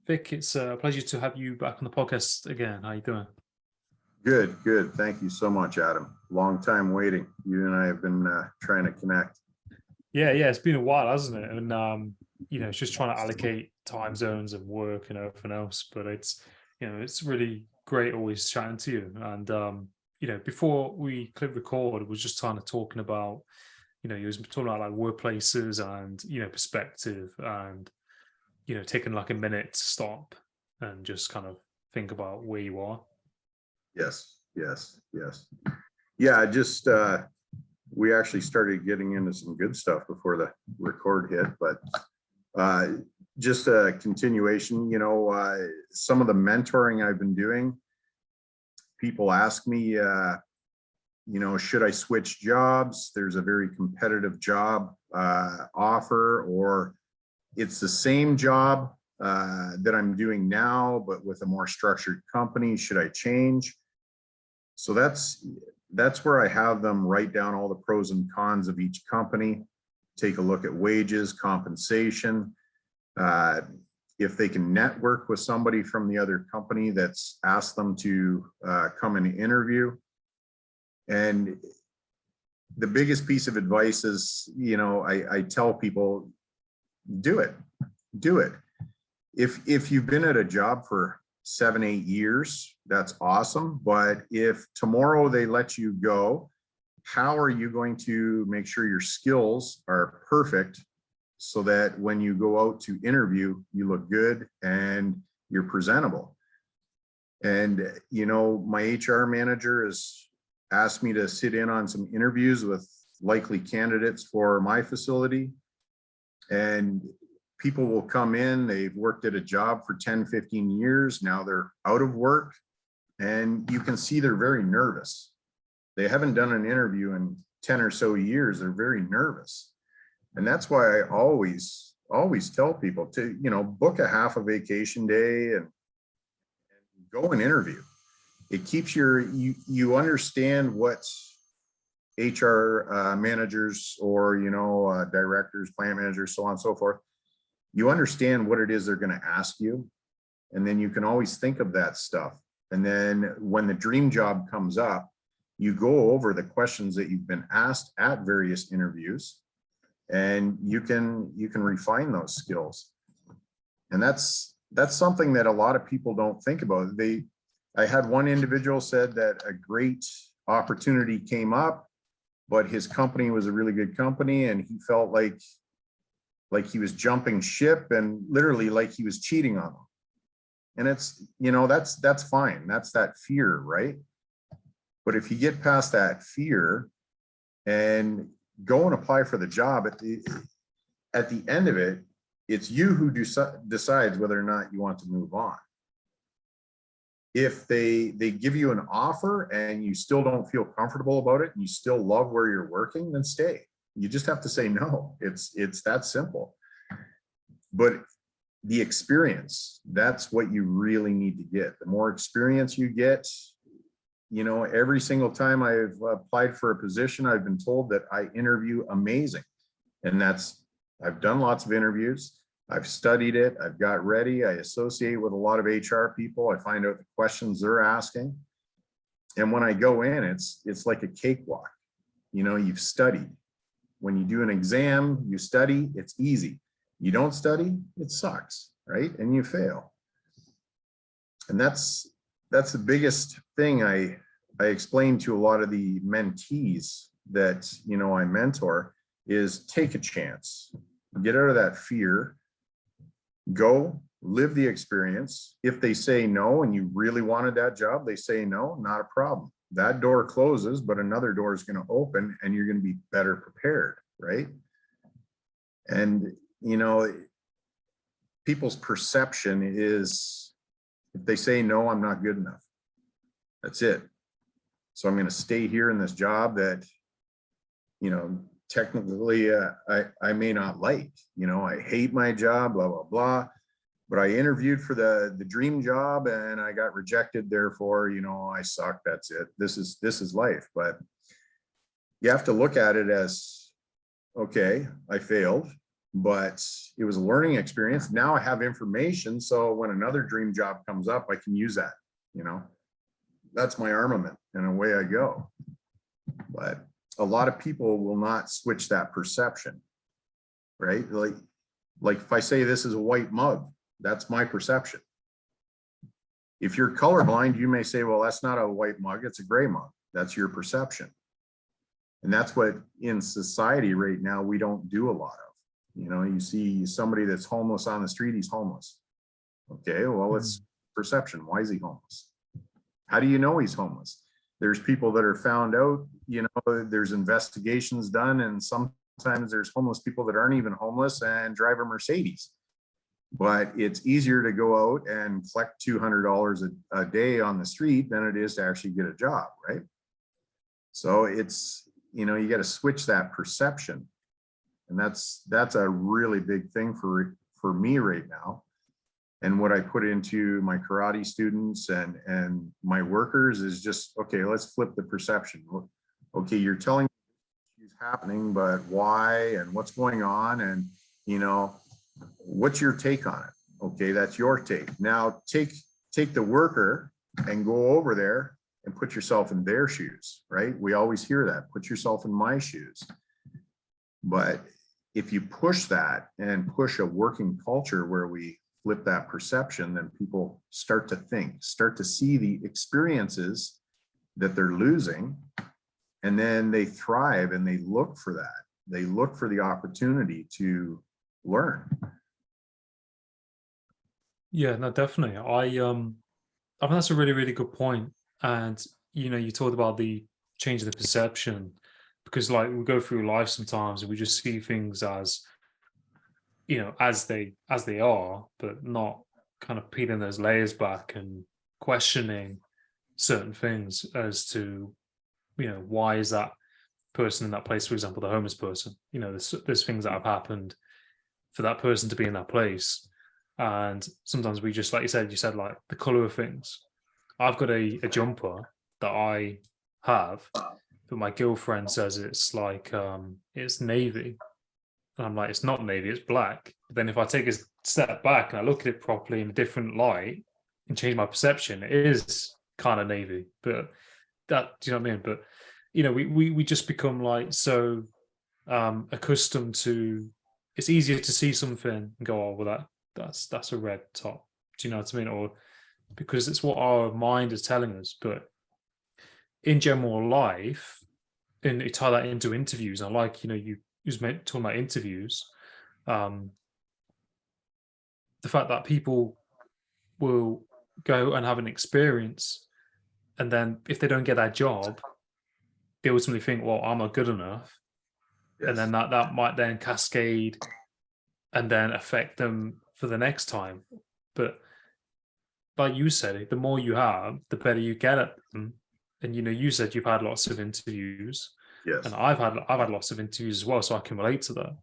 Vic, it's a pleasure to have you back on the podcast again. How you doing? Good, good. Thank you so much, Adam. Long time waiting. You and I have been trying to connect. Yeah, it's been a while, hasn't it? And it's just trying to allocate time zones and work and everything else. But it's really great always chatting to you. And before we click record, we was just kind of talking about, you was talking about like workplaces and perspective and taking like a minute to stop and just kind of think about where you are. Yes, yes, yes. Yeah, just we actually started getting into some good stuff before the record hit, but just a continuation, some of the mentoring I've been doing, people ask me, should I switch jobs? There's a very competitive job offer, or it's the same job that I'm doing now, but with a more structured company. Should I change? So that's where I have them write down all the pros and cons of each company, take a look at wages, compensation, if they can network with somebody from the other company that's asked them to come and interview. And the biggest piece of advice is, I tell people, do it. If you've been at a job for 7-8 years, that's awesome. But if tomorrow they let you go, how are you going to make sure your skills are perfect so that when you go out to interview, you look good and you're presentable? And, my HR manager has asked me to sit in on some interviews with likely candidates for my facility. And people will come in, they've worked at a job for 10-15 years, now they're out of work, and you can see they're very nervous. They haven't done an interview in 10 or so years, they're very nervous. And that's why I always tell people to, book a half a vacation day and go and interview. It keeps you understand what HR managers or, directors, plant managers, so on and so forth. You understand what it is they're going to ask you. And then you can always think of that stuff. And then when the dream job comes up, you go over the questions that you've been asked at various interviews, and you can refine those skills. And that's something that a lot of people don't think about. I had one individual said that a great opportunity came up, but his company was a really good company, and he felt like he was jumping ship and literally like he was cheating on them. And it's, that's fine. That's that fear, right? But if you get past that fear and go and apply for the job, at the end of it, it's you who decides whether or not you want to move on. If they give you an offer and you still don't feel comfortable about it and you still love where you're working, then stay. You just have to say no. It's that simple. But the experience, that's what you really need to get. The more experience you get, every single time I've applied for a position, I've been told that I interview amazing. And I've done lots of interviews. I've studied it. I've got ready. I associate with a lot of HR people. I find out the questions they're asking. And when I go in, it's like a cakewalk. You've studied. When you do an exam, you study, it's easy. You don't study, it sucks, right? And you fail. And that's the biggest thing I explain to a lot of the mentees that, I mentor, is take a chance, get out of that fear, go live the experience. If they say no and you really wanted that job, they say no, not a problem. That door closes, but another door is going to open and you're going to be better prepared, right? And, people's perception is if they say no, I'm not good enough. That's it. So I'm going to stay here in this job that, technically I may not like, I hate my job, blah, blah, blah. But I interviewed for the dream job and I got rejected. Therefore, I suck. That's it. This is life. But you have to look at it as, okay, I failed. but it was a learning experience. Now I have information. So when another dream job comes up, I can use that, that's my armament and away I go. But a lot of people will not switch that perception, right? Like if I say this is a white mug, that's my perception. If you're colorblind, you may say, well, that's not a white mug, it's a gray mug. That's your perception. And that's what in society right now, we don't do a lot of. You see somebody that's homeless on the street, he's homeless. Okay, well, it's perception. Why is he homeless? How do you know he's homeless? There's people that are found out, there's investigations done, and sometimes there's homeless people that aren't even homeless and drive a Mercedes. But it's easier to go out and collect $200 a day on the street than it is to actually get a job, right? So it's, you got to switch that perception. And that's a really big thing for me right now. And what I put into my karate students and my workers is just, okay, let's flip the perception. Okay, you're telling me it's happening, but why and what's going on? And, what's your take on it? Okay, that's your take. Now take the worker and go over there and put yourself in their shoes, right? We always hear that, put yourself in my shoes. But if you push that and push a working culture where we flip that perception, then people start to think, start to see the experiences that they're losing, and then they thrive and they look for that. They look for the opportunity to learn. Yeah, no, definitely. I think that's a really, really good point. And you talked about the change of the perception, because like we go through life sometimes and we just see things as as they are, but not kind of peeling those layers back and questioning certain things as to why is that person in that place, for example, the homeless person. There's things that have happened for that person to be in that place. And sometimes we just, like you said like the color of things. I've got a jumper that I have, but my girlfriend says it's like it's navy. And I'm like, it's not navy, it's black. But then if I take a step back and I look at it properly in a different light and change my perception, it is kind of navy. But that, do you know what I mean? But we just become like so accustomed to, it's easier to see something and go, oh well, that's a red top. Do you know what I mean? Or because it's what our mind is telling us. But in general life, and you tie that into interviews, I like, you was talking about interviews, the fact that people will go and have an experience, and then if they don't get that job, they ultimately think, well, I'm not good enough. Yes. And then that might then cascade and then affect them for the next time. But like you said, the more you have, the better you get at them. And you said you've had lots of interviews. Yes. And I've had lots of interviews as well, so I can relate to that.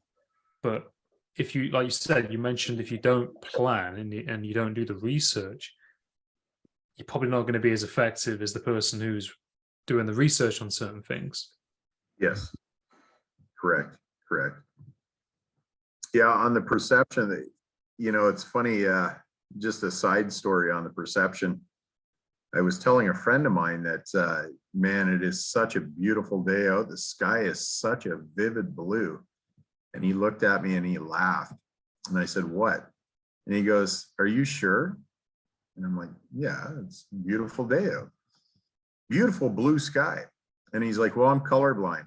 But if you, like you said, you mentioned if you don't plan and you don't do the research, you're probably not going to be as effective as the person who's doing the research on certain things. Yes, correct. Yeah, on the perception, that it's funny. Just a side story on the perception. I was telling a friend of mine that, man, it is such a beautiful day out. The sky is such a vivid blue. And he looked at me and he laughed. And I said, what? And he goes, are you sure? And I'm like, yeah, it's a beautiful day out. Beautiful blue sky. And he's like, well, I'm colorblind.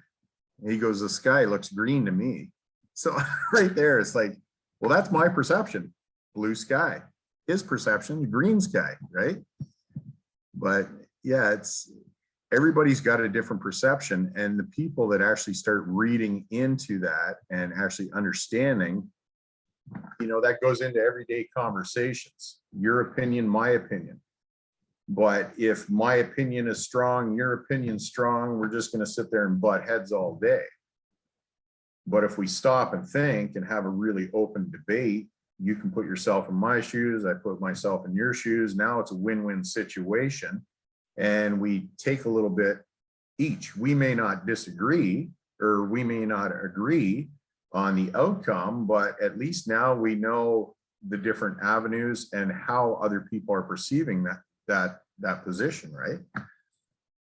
And he goes, the sky looks green to me. So right there, it's like, well, that's my perception. Blue sky. His perception, green sky, right? But yeah, everybody's got a different perception, and the people that actually start reading into that and actually understanding, that goes into everyday conversations. Your opinion, my opinion. But if my opinion is strong, your opinion's strong, we're just going to sit there and butt heads all day. But if we stop and think and have a really open debate, you can put yourself in my shoes, I put myself in your shoes. Now it's a win-win situation. And we take a little bit each. We may not disagree or we may not agree, on the outcome, but at least now we know the different avenues and how other people are perceiving that position, right?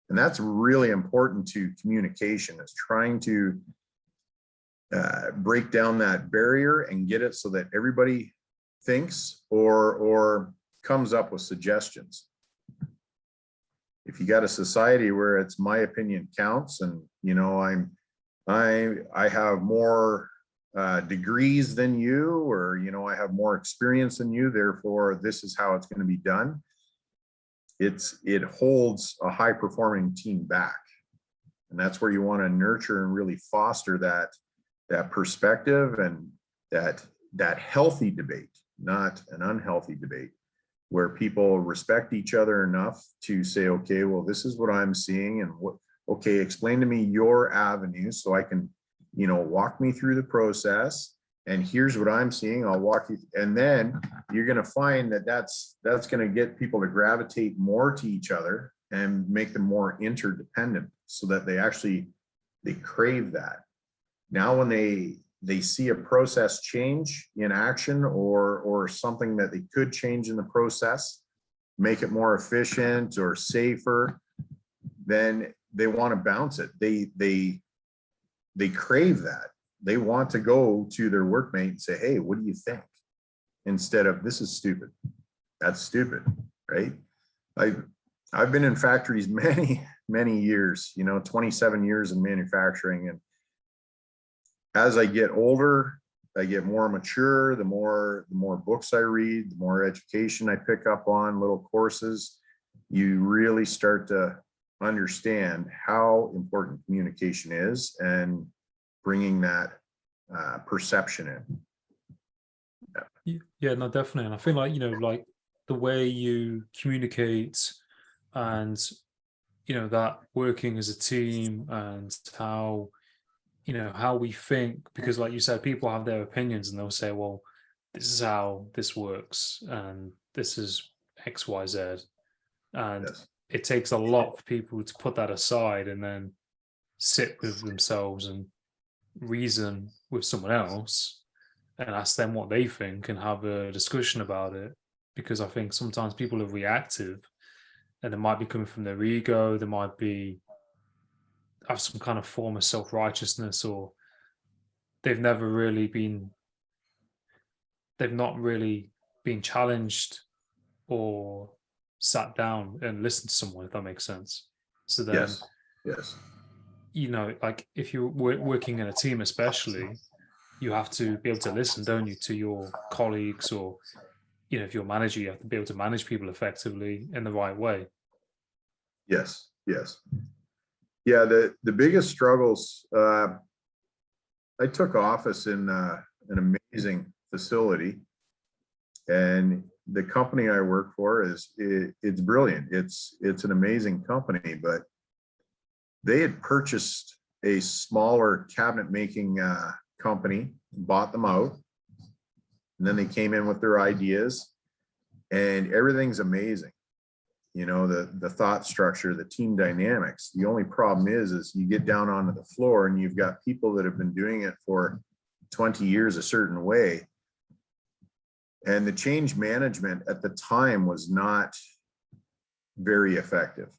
And that's really important to communication, is trying to break down that barrier and get it so that everybody thinks or comes up with suggestions. If you got a society where it's my opinion counts, and you know, I have more degrees than you, or you know, I have more experience than you, therefore this is how it's going to be done, it holds a high performing team back. And that's where you want to nurture and really foster that perspective and that healthy debate, not an unhealthy debate, where people respect each other enough to say, okay, well, this is what I'm seeing, and what, okay, explain to me your avenue so I can, you know, walk me through the process, and here's what I'm seeing, I'll walk you, and then you're going to find that that's going to get people to gravitate more to each other and make them more interdependent, so that they crave that. Now when they see a process change in action, or something that they could change in the process, make it more efficient or safer, then they want to bounce it. They crave that. They want to go to their workmate and say, hey, what do you think? Instead of, this is stupid, that's stupid, right? I've been in factories many years, you know, 27 years in manufacturing, and as I get older, I get more mature, the more books I read, the more education I pick up on, little courses, you really start to understand how important communication is, and bringing that perception in. Yeah, no, definitely. And I feel like, you know, like the way you communicate, and you know, that working as a team, and how, you know, how we think, because like you said, people have their opinions and they'll say, well, this is how this works, and this is XYZ, and Yes. it takes a lot for people to put that aside and then sit with themselves and reason with someone else and ask them what they think and have a discussion about it. Because I think sometimes people are reactive, and it might be coming from their ego, they might be have some kind of form of self-righteousness, or they've never really been they've not really been challenged or sat down and listened to someone, if that makes sense. So then, Yes. Yes. you know, like if you're working in a team, especially, you have to be able to listen, don't you, to your colleagues, or, you know, if you're a manager, you have to be able to manage people effectively in the right way. Yes. Yes. Yeah. The biggest struggles, I took office in an amazing facility, and the company I work for it's brilliant. It's an amazing company, but they had purchased a smaller cabinet making company, bought them out, and then they came in with their ideas, and everything's amazing. You know, the thought structure, the team dynamics. The only problem is you get down onto the floor and you've got people that have been doing it for 20 years a certain way. And the change management at the time was not very effective.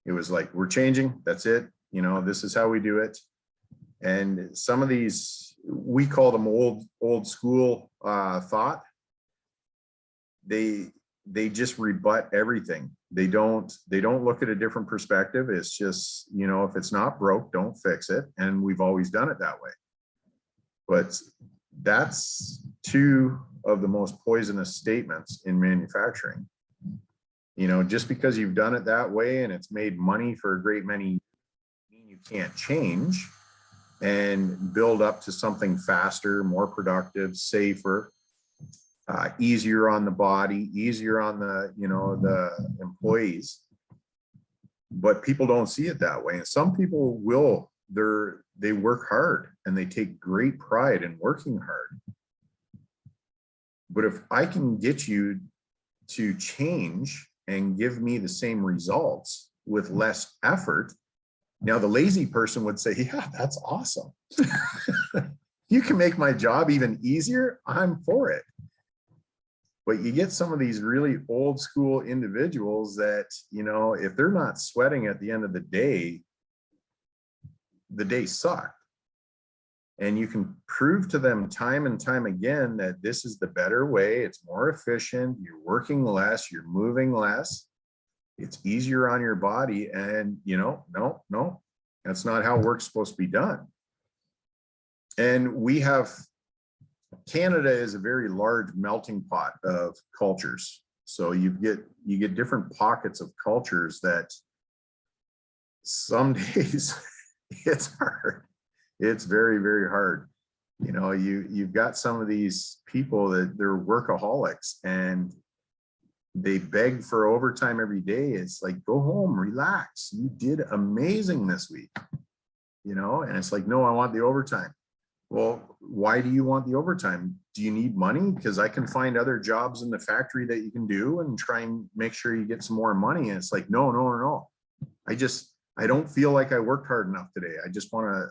It was like, we're changing, that's it. You know, this is how we do it. And some of these, we call them old school thought. They just rebut everything. They don't look at a different perspective. It's just, you know, if it's not broke, don't fix it. And we've always done it that way. But that's two of the most poisonous statements in manufacturing. You know, just because you've done it that way and it's made money for a great many, you can't change and build up to something faster, more productive, safer, easier on the body, easier on the, you know, the employees. But people don't see it that way. And some people will, they work hard and they take great pride in working hard. But if I can get you to change and give me the same results with less effort, now the lazy person would say, yeah, that's awesome. you can make my job even easier, I'm for it. But you get some of these really old school individuals that, you know, if they're not sweating at the end of the day sucked. And you can prove to them time and time again that this is the better way. It's more efficient. You're working less, you're moving less. It's easier on your body. And, you know, no, that's not how work's supposed to be done. And Canada is a very large melting pot of cultures. So you get different pockets of cultures that some days it's hard. It's very, very hard. You know, you've got some of these people that they're workaholics and they beg for overtime every day. It's like, go home, relax. You did amazing this week, you know? And it's like, no, I want the overtime. Well, why do you want the overtime? Do you need money? Because I can find other jobs in the factory that you can do and try and make sure you get some more money. And it's like, no. I don't feel like I worked hard enough today.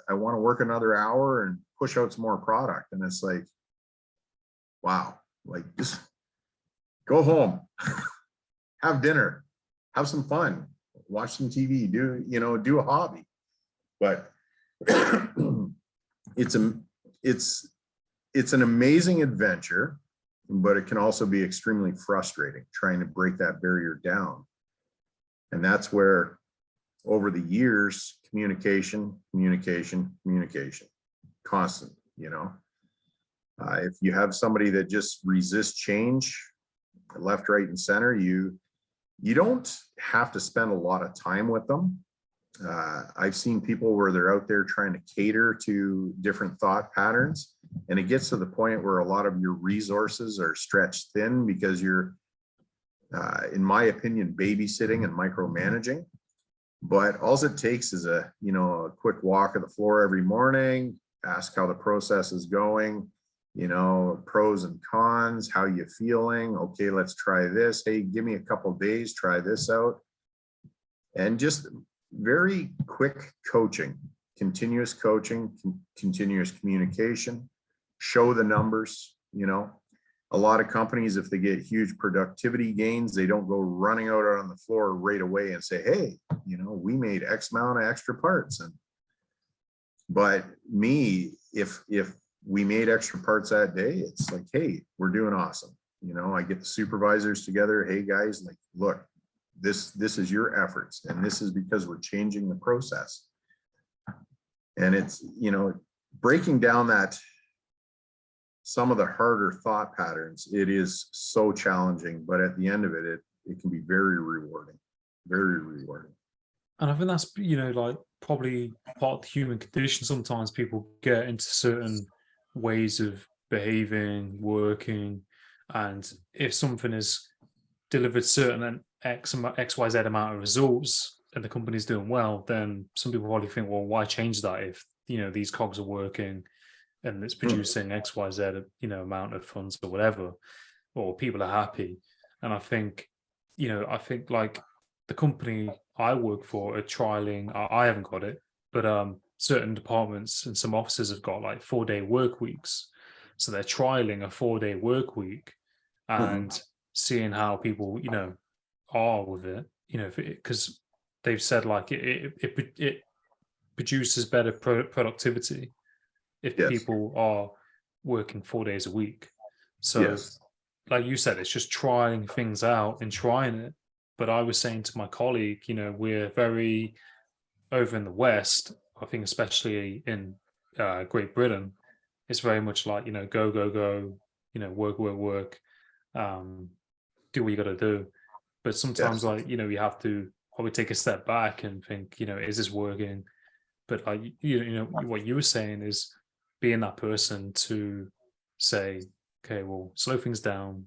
I want to work another hour and push out some more product. And it's like, wow, like just go home, have dinner, have some fun, watch some TV, do a hobby. But it's an amazing adventure, but it can also be extremely frustrating trying to break that barrier down. And that's where over the years, communication, constant, you know. If you have somebody that just resists change, left, right, and center, you don't have to spend a lot of time with them. I've seen people where they're out there trying to cater to different thought patterns, and it gets to the point where a lot of your resources are stretched thin because you're, in my opinion, babysitting and micromanaging. But all it takes is a quick walk of the floor every morning, ask how the process is going, pros and cons, how you feeling? Okay, let's try this. Hey, give me a couple of days, try this out. And just very quick coaching, continuous communication, show the numbers. A lot of companies, if they get huge productivity gains, they don't go running out on the floor right away and say, hey, we made X amount of extra parts. But me, if we made extra parts that day, it's like, hey, we're doing awesome. I get the supervisors together. Hey guys, like, look, this is your efforts, and this is because we're changing the process. And it's, breaking down that some of the harder thought patterns, it is so challenging, but at the end of it can be very rewarding, very rewarding. And I think that's, like probably part of the human condition. Sometimes people get into certain ways of behaving, working, and if something is delivered certain XYZ amount of results and the company's doing well, then some people probably think, well, why change that if, these cogs are working and it's producing XYZ, amount of funds or whatever, or people are happy. And I think like the company I work for are trialing, I haven't got it, but certain departments and some offices have got like 4-day work weeks. So they're trialing a 4-day work week and seeing how people, are with it, because they've said like it produces better productivity if people are working 4 days a week. So like you said, it's just trying things out and trying it. But I was saying to my colleague, we're very over in the West, I think especially in Great Britain, it's very much like, go, work, do what you got to do. But sometimes like, you have to probably take a step back and think, is this working? But like, what you were saying is being that person to say, okay, well, slow things down,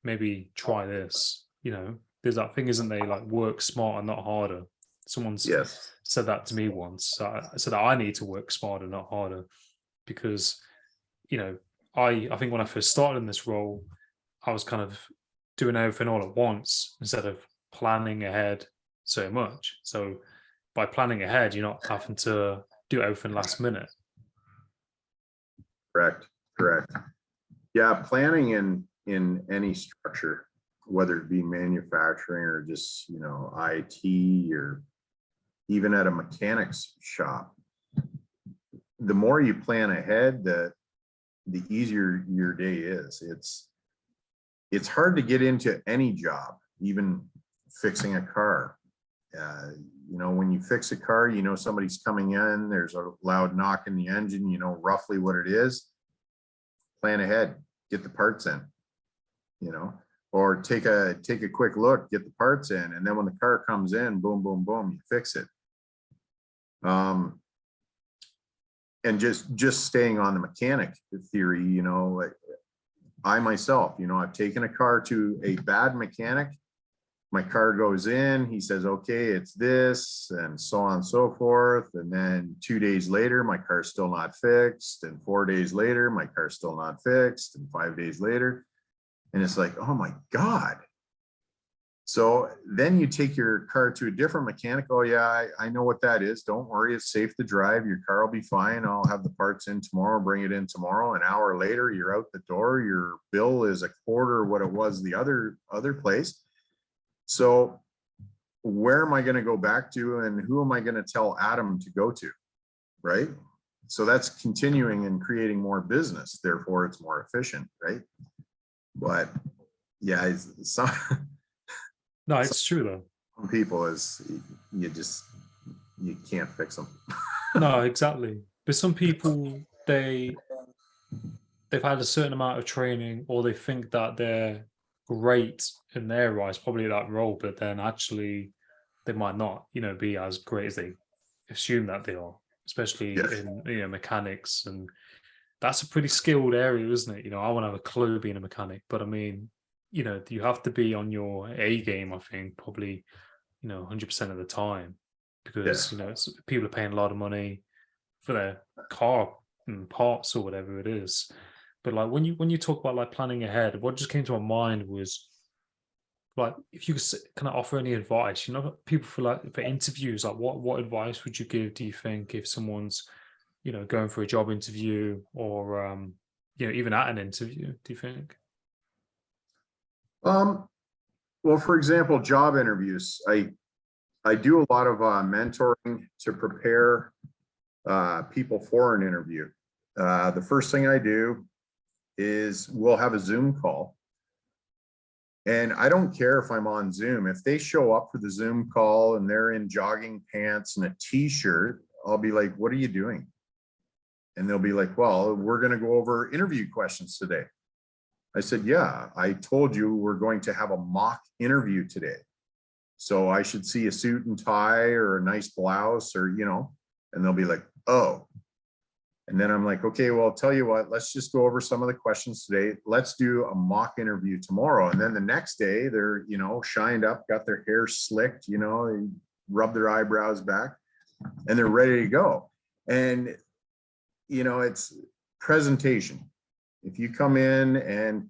maybe try this, there's that thing, isn't they, like work smarter, not harder. Someone's said that to me once. So that I need to work smarter, not harder, because, I think when I first started in this role, I was kind of doing everything all at once instead of planning ahead so much. So by planning ahead, you're not having to do everything last minute. Correct. Correct. Yeah, planning in any structure, whether it be manufacturing or just, you know, IT or even at a mechanic's shop, the more you plan ahead, the easier your day is. It's hard to get into any job, even fixing a car. You know, when you fix a car, you know somebody's coming in, there's a loud knock in the engine, you know roughly what it is. Plan ahead, get the parts in, you know, or take a quick look, get the parts in, and then when the car comes in, boom, boom, boom, you fix it. And just staying on the mechanic theory, you know, I myself, you know, I've taken a car to a bad mechanic. My car goes in, he says, okay, it's this, and so on and so forth. And then 2 days later, my car's still not fixed. And 4 days later, my car's still not fixed. And 5 days later, and it's like, oh my God. So then you take your car to a different mechanic. Oh yeah, I know what that is. Don't worry, it's safe to drive. Your car will be fine. I'll have the parts in tomorrow, bring it in tomorrow. An hour later, you're out the door. Your bill is a quarter what it was the other place. So where am I going to go back to, and who am I going to tell Adam to go to? Right. So that's continuing and creating more business. Therefore, it's more efficient. Right. But yeah, No, it's true though. some people is you can't fix them. No, exactly. But some people, they've had a certain amount of training, or they think that they're great in their eyes, probably that role, but then actually they might not, you know, be as great as they assume that they are, especially Yes. in, you know, mechanics. And that's a pretty skilled area, isn't it? You know, I want to have a clue being a mechanic, but I mean, you know, you have to be on your A game, I think, probably, you know, 100% of the time, Yeah. because, you know, people are paying a lot of money for their car and parts or whatever it is. But like when you talk about like planning ahead, what just came to my mind was like, if you could kind of offer any advice, you know, people for like for interviews, like what advice would you give, do you think, if someone's, you know, going for a job interview, or you know, even at an interview, do you think? Um, well, for example, job interviews, I do a lot of mentoring to prepare people for an interview. The first thing I do is we'll have a Zoom call. And I don't care if I'm on Zoom. If they show up for the Zoom call and they're in jogging pants and a t-shirt, I'll be like, what are you doing? And they'll be like, well, we're going to go over interview questions today. I said, yeah, I told you we're going to have a mock interview today. So I should see a suit and tie or a nice blouse, or, you know, and they'll be like, oh. And then I'm like, okay, well, I'll tell you what, let's just go over some of the questions today. Let's do a mock interview tomorrow. And then the next day they're, you know, shined up, got their hair slicked, you know, they rub their eyebrows back and they're ready to go. And, you know, it's presentation. If you come in and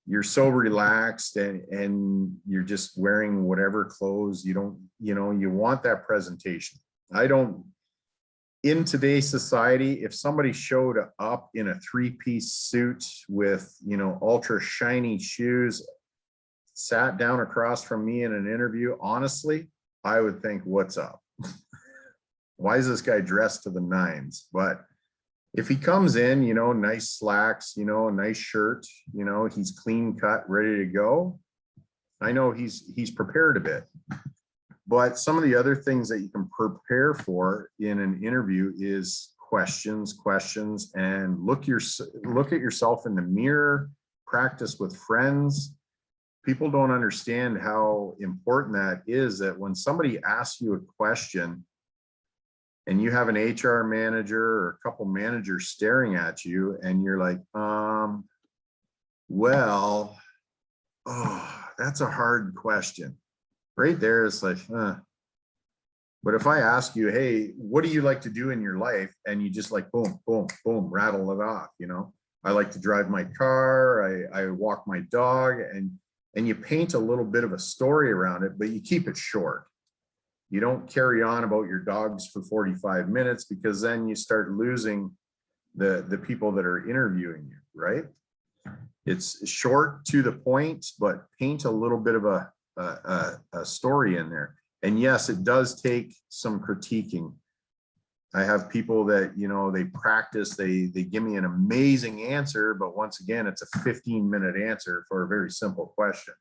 you're so relaxed and you're just wearing whatever clothes, you don't, you know, you want that presentation. In today's society, if somebody showed up in a 3-piece suit with, you know, ultra shiny shoes, sat down across from me in an interview, honestly, I would think, what's up? Why is this guy dressed to the nines? But if he comes in, you know, nice slacks, you know, a nice shirt, you know, he's clean cut, ready to go, I know he's prepared a bit. But some of the other things that you can prepare for in an interview is questions, and look at yourself in the mirror, practice with friends. People don't understand how important that is, that when somebody asks you a question and you have an HR manager or a couple managers staring at you and you're like, well, oh, that's a hard question. Right there, it's like, But if I ask you, hey, what do you like to do in your life? And you just like, boom, boom, boom, rattle it off, you know, I like to drive my car, I walk my dog, and you paint a little bit of a story around it, but you keep it short. You don't carry on about your dogs for 45 minutes, because then you start losing the people that are interviewing you, right? It's short to the point, but paint a little bit of a story in there. And yes, it does take some critiquing. I have people that, you know, they practice, they give me an amazing answer, but once again, it's a 15-minute answer for a very simple question.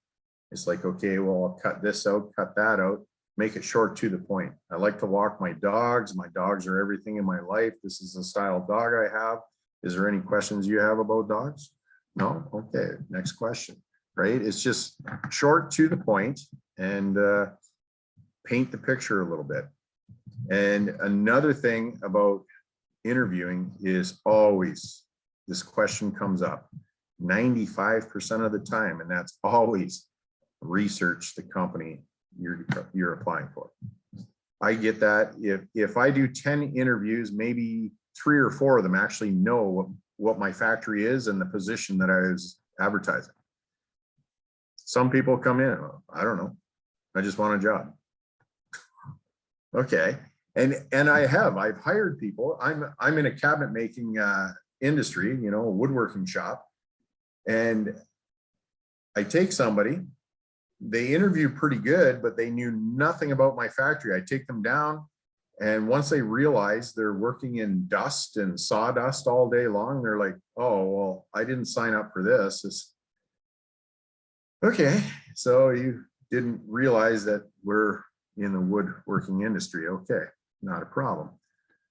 It's like, okay, well, I'll cut this out, cut that out, make it short to the point. I like to walk my dogs. My dogs are everything in my life. This is the style of dog I have. Is there any questions you have about dogs? No? Okay, next question, right? It's just short to the point and paint the picture a little bit. And another thing about interviewing is always, this question comes up 95% of the time, and that's always research the company you're applying for. I get that. If I do 10 interviews, maybe 3 or 4 of them actually know what my factory is and the position that I was advertising. Some people come in, I don't know, I just want a job. Okay. And I've hired people. I'm in a cabinet making industry, you know, a woodworking shop. And I take somebody, they interview pretty good, but they knew nothing about my factory. I take them down, and once they realize they're working in dust and sawdust all day long, they're like, oh, well, I didn't sign up for this. Okay, so you didn't realize that we're in the woodworking industry. Okay, not a problem.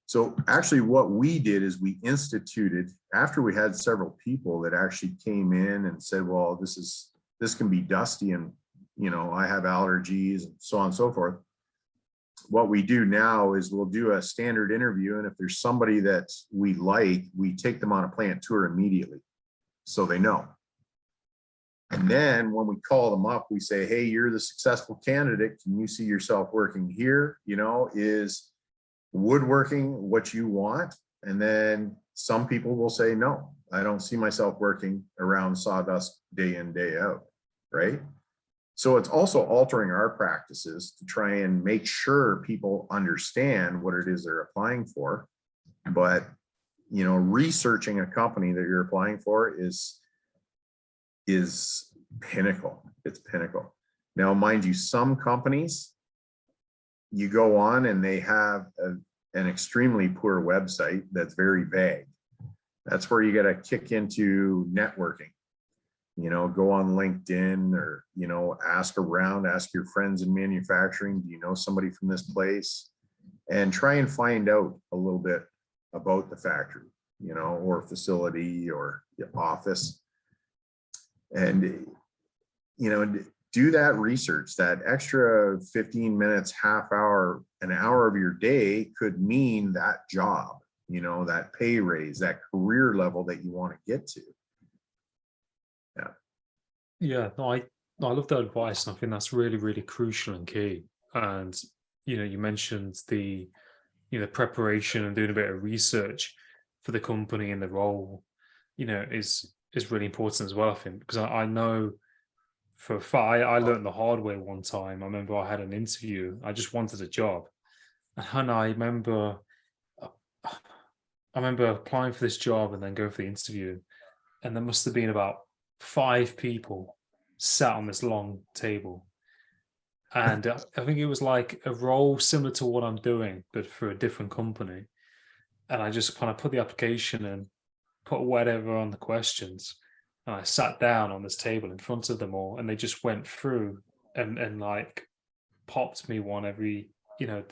So actually what we did is we instituted, after we had several people that actually came in and said, well, this can be dusty and, you know, I have allergies and so on and so forth. What we do now is we'll do a standard interview, and if there's somebody that we like, we take them on a plant tour immediately so they know. And then when we call them up, we say, hey, you're the successful candidate. Can you see yourself working here? You know, is woodworking what you want? And then some people will say, no, I don't see myself working around sawdust day in, day out, right? So it's also altering our practices to try and make sure people understand what it is they're applying for. But, you know, researching a company that you're applying for is pinnacle. It's pinnacle. Now, mind you, some companies, you go on and they have an extremely poor website that's very vague. That's where you got to kick into networking. You know, go on LinkedIn, or, you know, ask around, ask your friends in manufacturing, do you know somebody from this place? And try and find out a little bit about the factory, you know, or facility or the office. And, you know, do that research. That extra 15 minutes, half hour, an hour of your day could mean that job, you know, that pay raise, that career level that you want to get to. Yeah, no, I love that advice, and I think that's really, really crucial and key. And you know, you mentioned the preparation and doing a bit of research for the company and the role, you know, is really important as well. I think, because I know for a fact, I learned the hard way one time. I remember I had an interview. I just wanted a job, and I remember applying for this job and then going for the interview, and there must have been about 5 people sat on this long table. And I think it was like a role similar to what I'm doing, but for a different company. And I just kind of put the application in, put whatever on the questions. And I sat down on this table in front of them all, and they just went through and like popped me one every, you know,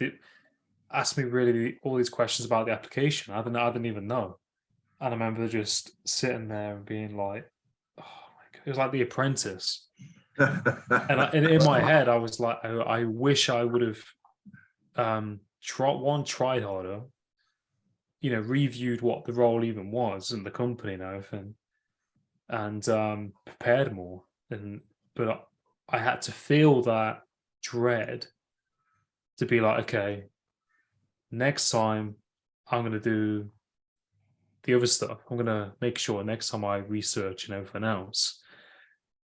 asked me really all these questions about the application. I didn't even know. And I remember just sitting there and being like, oh my God, it was like The Apprentice. And in my head, I was like, I wish I would have tried harder, you know, reviewed what the role even was and the company and everything, and prepared more. But I had to feel that dread to be like, okay, next time I'm going to do the other stuff. I'm going to make sure next time I research and everything else.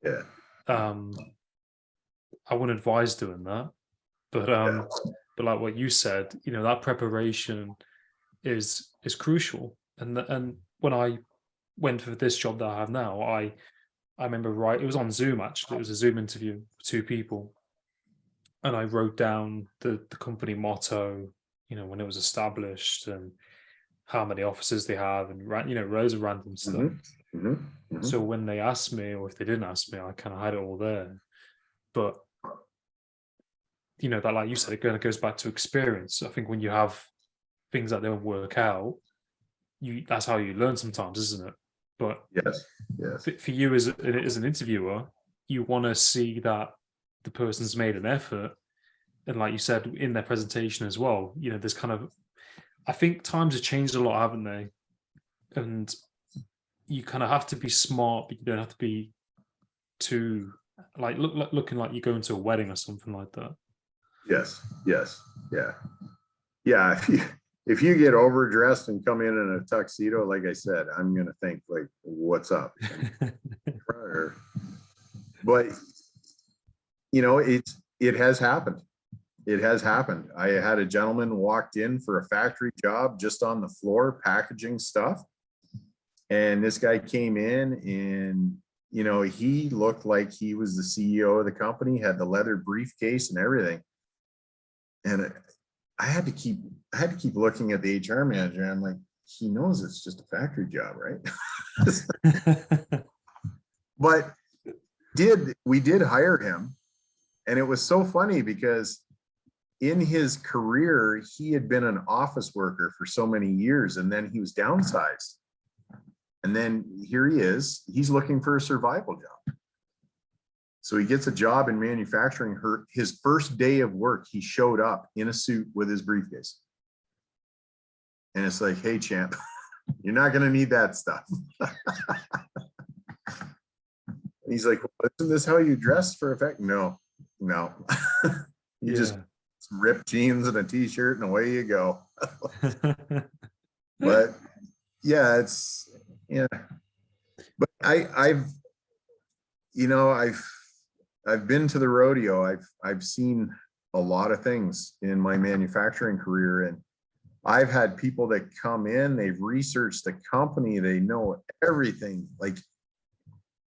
Yeah. I wouldn't advise doing that, but like what you said, you know, that preparation is crucial. And when I went for this job that I have now, I remember, right, it was on Zoom actually. It was a Zoom interview with two people, and I wrote down the company motto, when it was established, and how many offices they have, and loads of random stuff. Mhm, mhm, So mhm. when they asked me, or if they didn't ask me, I kind of had it all there. But that, like you said, it kind of goes back to experience. I think when you have things that don't work out, that's how you learn sometimes, isn't it? But Yes, yes, for you as an interviewer, you want to see that the person's made an effort, and like you said in their presentation as well, there's kind of, I think times have changed a lot, haven't they? And you kind of have to be smart, but you don't have to be too, like, looking like you're going to a wedding or something like that. yes, yes, yeah. Yeah, if you get overdressed and come in a tuxedo, like I said, I'm gonna think like, what's up? But it has happened. It has happened. I had a gentleman walked in for a factory job just on the floor packaging stuff. And this guy came in and he looked like he was the CEO of the company, had the leather briefcase and everything. And I had to keep looking at the HR manager. I'm like, he knows it's just a factory job, right? But we did hire him. And it was so funny because in his career, he had been an office worker for so many years, and then he was downsized. And then here he is, he's looking for a survival job. So he gets a job in manufacturing. His first day of work, he showed up in a suit with his briefcase. And it's like, hey, champ, you're not going to need that stuff. He's like, well, isn't this how you dress for effect? No. You just Yeah. rip jeans and a t-shirt and away you go. But yeah, but I've been to the rodeo. I've seen a lot of things in my manufacturing career, and I've had people that come in, they've researched the company, they know everything, like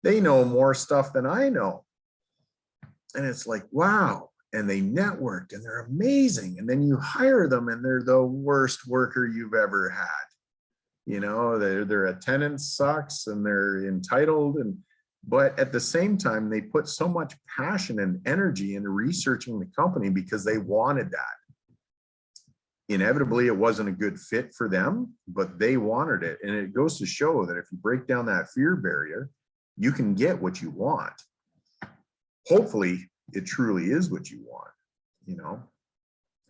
they know more stuff than I know. And it's like, wow. And they networked and they're amazing. And then you hire them and they're the worst worker you've ever had. Their attendance sucks and they're entitled, but at the same time, they put so much passion and energy into researching the company because they wanted that. Inevitably, it wasn't a good fit for them, but they wanted it. And it goes to show that if you break down that fear barrier, you can get what you want. Hopefully, it truly is what you want.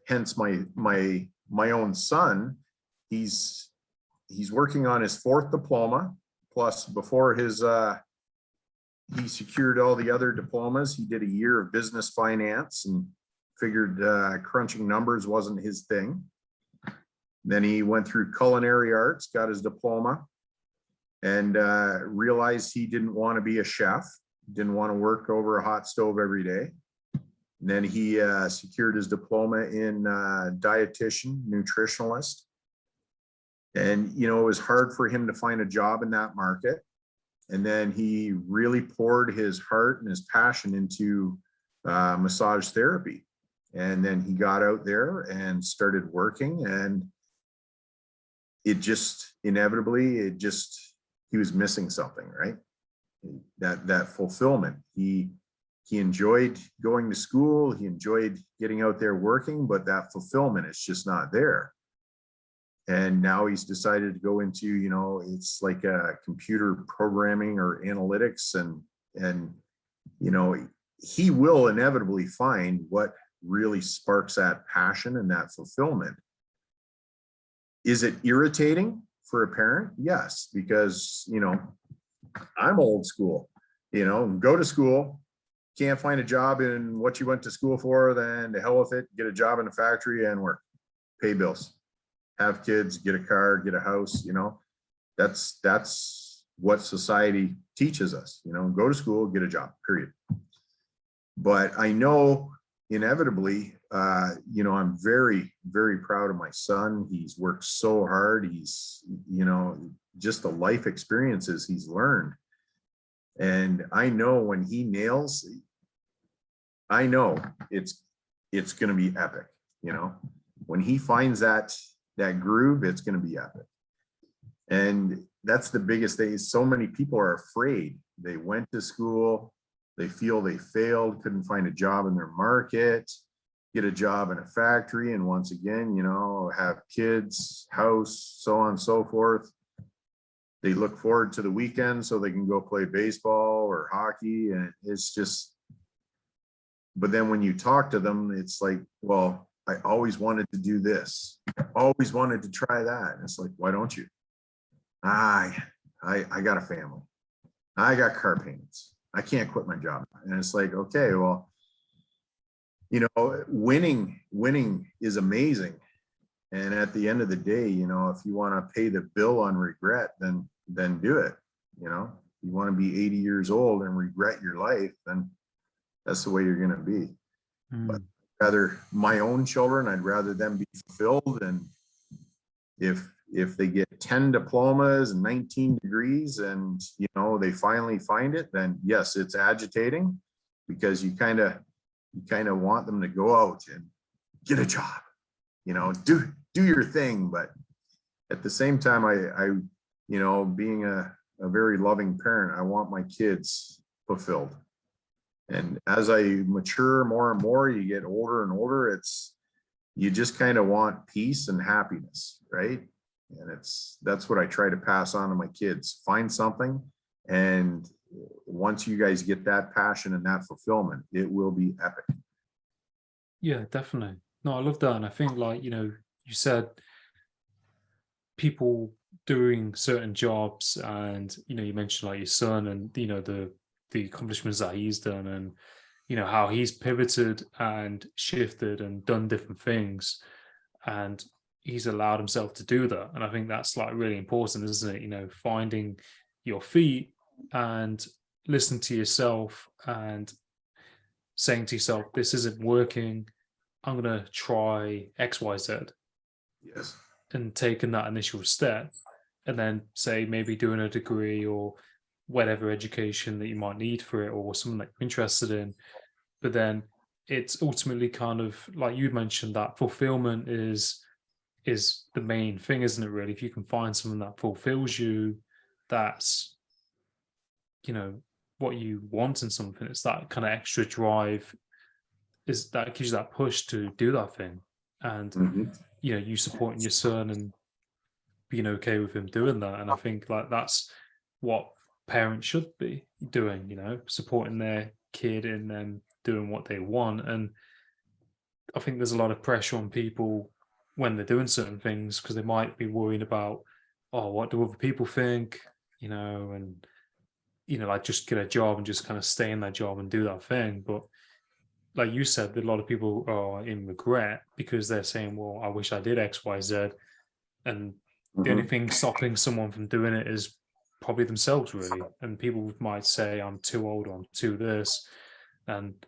Hence my own son, he's working on his 4th diploma. Plus, before he secured all the other diplomas, he did a year of business finance and figured crunching numbers wasn't his thing. Then he went through culinary arts, got his diploma, and realized he didn't want to be a chef, didn't want to work over a hot stove every day. And then he secured his diploma in dietitian, nutritionalist. And, it was hard for him to find a job in that market. And then he really poured his heart and his passion into massage therapy. And then he got out there and started working, and it just inevitably, he was missing something, right? That fulfillment. He enjoyed going to school. He enjoyed getting out there working, but that fulfillment is just not there. And now he's decided to go into, it's like a computer programming or analytics, and he will inevitably find what really sparks that passion and that fulfillment. Is it irritating for a parent? Yes, because I'm old school. Go to school, can't find a job in what you went to school for, then to hell with it, get a job in a factory and work, pay bills, have kids, get a car, get a house. That's what society teaches us. Go to school, get a job, period. But I know inevitably you know, I'm very, very proud of my son. He's worked so hard. He's, you know, just the life experiences he's learned. And I know when he nails, I know it's going to be epic. You know, when he finds that groove, it's going to be epic. And that's the biggest thing. So many people are afraid. They went to school, they feel they failed, couldn't find a job in their market, get a job in a factory, and once again, you know, have kids, house, so on and so forth. They look forward to the weekend so they can go play baseball or hockey, and it's just, but then when you talk to them, it's like, well, I always wanted to do this, I always wanted to try that. And it's like, why don't you? I got a family, I got car payments, I can't quit my job. And it's like, okay, well, you know, winning is amazing. And at the end of the day, you know, if you want to pay the bill on regret, then do it. You know, you want to be 80 years old and regret your life, then that's the way you're going to be. But rather my own children, I'd rather them be fulfilled. And if they get 10 diplomas and 19 degrees and, you know, they finally find it, then yes, it's agitating, because you kind of want them to go out and get a job, you know, do your thing. But at the same time, I you know, being a very loving parent, I want my kids fulfilled. And as I mature more and more, you get older and older, you just kind of want peace and happiness, right? And that's what I try to pass on to my kids. Find something, and once you guys get that passion and that fulfillment, it will be epic. Yeah, definitely. No, I love that. And I think, like, you know, you said people doing certain jobs, and, you know, you mentioned like your son and, you know, the accomplishments that he's done, and, you know, how he's pivoted and shifted and done different things, and he's allowed himself to do that. And I think that's like really important, isn't it? You know, finding your feet and listening to yourself and saying to yourself, this isn't working, I'm going to try XYZ, Yes. and taking that initial step, and then say maybe doing a degree or whatever education that you might need for it, or something that you're interested in. But then it's ultimately kind of like you mentioned, that fulfillment is the main thing, isn't it? Really, if you can find something that fulfills you, that's, you know, what you want in something, it's that kind of extra drive, is that gives you that push to do that thing. And, Mhm. you know, you supporting your son and being okay with him doing that. And I think like that's what parents should be doing, you know, supporting their kid in them doing what they want. And I think there's a lot of pressure on people when they're doing certain things, because they might be worried about, oh, what do other people think, you know, and, you know, like just get a job and just kind of stay in that job and do that thing. But like you said, that a lot of people are in regret because they're saying, well, I wish I did X, Y, Z. And the only Mhm. thing stopping someone from doing it is probably themselves, really. And people might say, I'm too old, or I'm too this. And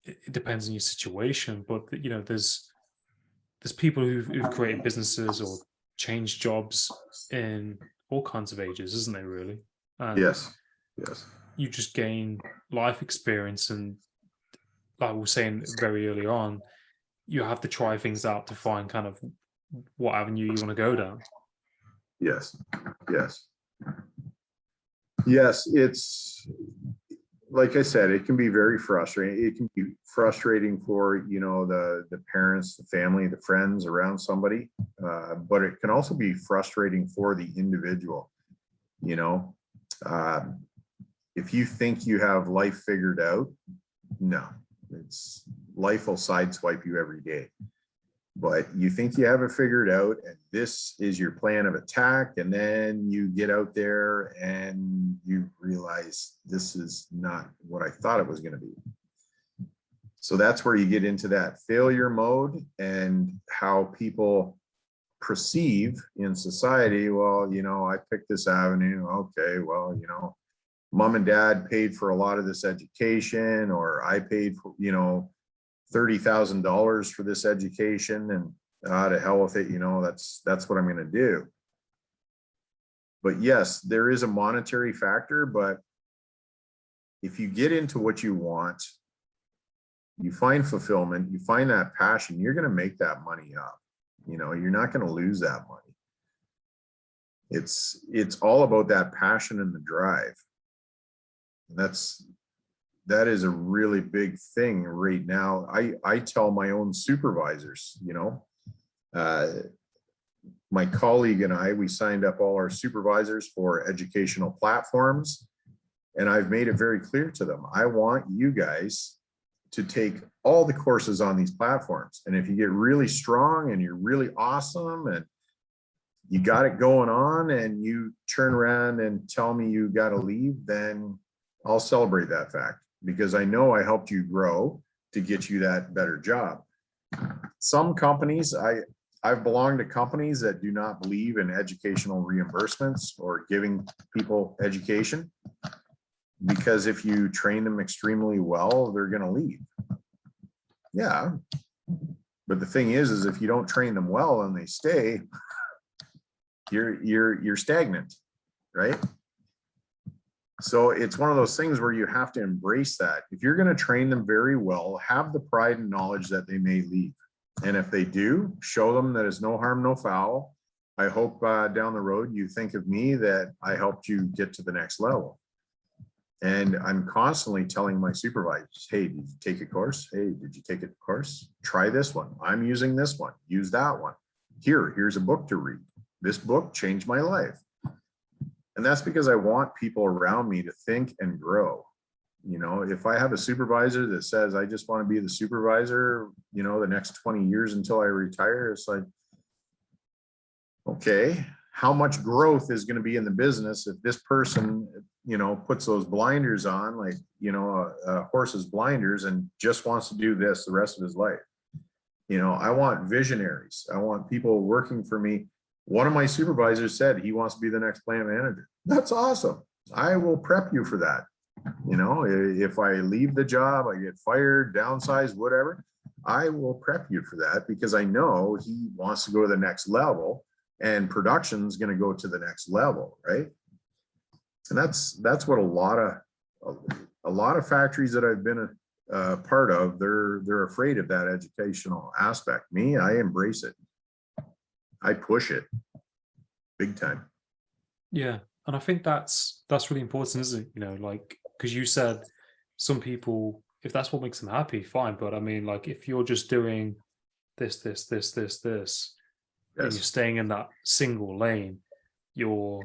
it depends on your situation. But, you know, there's people who've created businesses or changed jobs in all kinds of ages, isn't there, really? And Yes. Yes. you just gain life experience. And like we were saying very early on, you have to try things out to find kind of what avenue you want to go down. Yes. Yes. Yes. It's like I said, it can be very frustrating. It can be frustrating for, you know, the parents, the family, the friends around somebody, but it can also be frustrating for the individual. You know, um, if you think you have life figured out, no, it's life will sideswipe you every day. But you think you have it figured out, and this is your plan of attack, and then you get out there and you realize this is not what I thought it was going to be. So that's where you get into that failure mode, and how people perceive in society, well, you know, I picked this avenue, okay, well, you know, mom and dad paid for a lot of this education, or I paid for, you know, $30,000 for this education and to hell with it, that's what I'm going to do. But yes, there is a monetary factor, but if you get into what you want, you find fulfillment, you find that passion, you're going to make that money up. You're not going to lose that money. It's all about that passion and the drive. And that is a really big thing right now. I tell my own supervisors, my colleague and I, we signed up all our supervisors for educational platforms. And I've made it very clear to them, I want you guys to take all the courses on these platforms. And if you get really strong and you're really awesome and you got it going on and you turn around and tell me you got to leave, then I'll celebrate that fact, because I know I helped you grow to get you that better job. Some companies, I've belonged to companies that do not believe in educational reimbursements or giving people education, because if you train them extremely well, they're going to leave. Yeah. But the thing is if you don't train them well and they stay, you're stagnant, right? So it's one of those things where you have to embrace that. If you're going to train them very well, have the pride and knowledge that they may leave. And if they do, show them that it's no harm, no foul. I hope down the road you think of me that I helped you get to the next level. And I'm constantly telling my supervisors, hey, did you take a course? Hey, did you take a course? Try this one. I'm using this one. Use that one. Here's a book to read. This book changed my life. And that's because I want people around me to think and grow. If I have a supervisor that says, I just want to be the supervisor, the next 20 years until I retire, it's like, okay, how much growth is going to be in the business if this person, puts those blinders on, like, a horse's blinders, and just wants to do this the rest of his life? I want visionaries. I want people working for me. One of my supervisors said he wants to be the next plant manager. That's awesome. I will prep you for that. If I leave the job, I get fired, downsized, whatever, I will prep you for that, because I know he wants to go to the next level and production is going to go to the next level, right? And that's what a lot of factories that I've been a part of, they're afraid of that educational aspect. Me, I embrace it. I push it big time. Yeah. And I think that's really important, isn't it? Like, because you said some people, if that's what makes them happy, fine. But I mean, like, if you're just doing this, and you're Yes. staying in that single lane, you're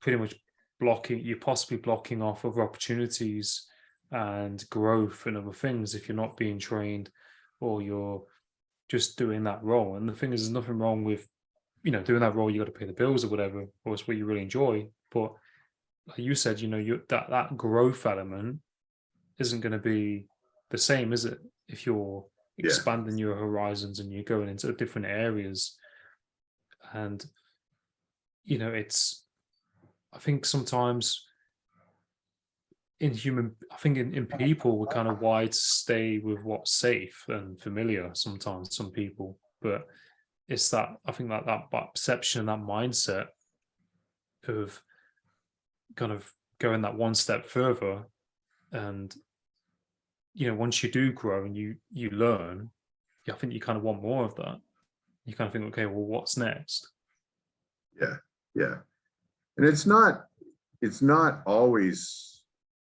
pretty much you're possibly blocking off other opportunities and growth and other things if you're not being trained, or you're just doing that role. And the thing is, there's nothing wrong with, doing that role. You got to pay the bills or whatever, or it's what you really enjoy. But like you said, that growth element isn't going to be the same, is it? If you're expanding your horizons and you're going into different areas. And I think sometimes in people, we're kind of wired to stay with what's safe and familiar sometimes, some people. But it's that, I think that perception, that mindset of kind of going that one step further. And once you do grow and you learn, I think you kind of want more of that. You kind of think, okay, well, what's next? Yeah. And it's not always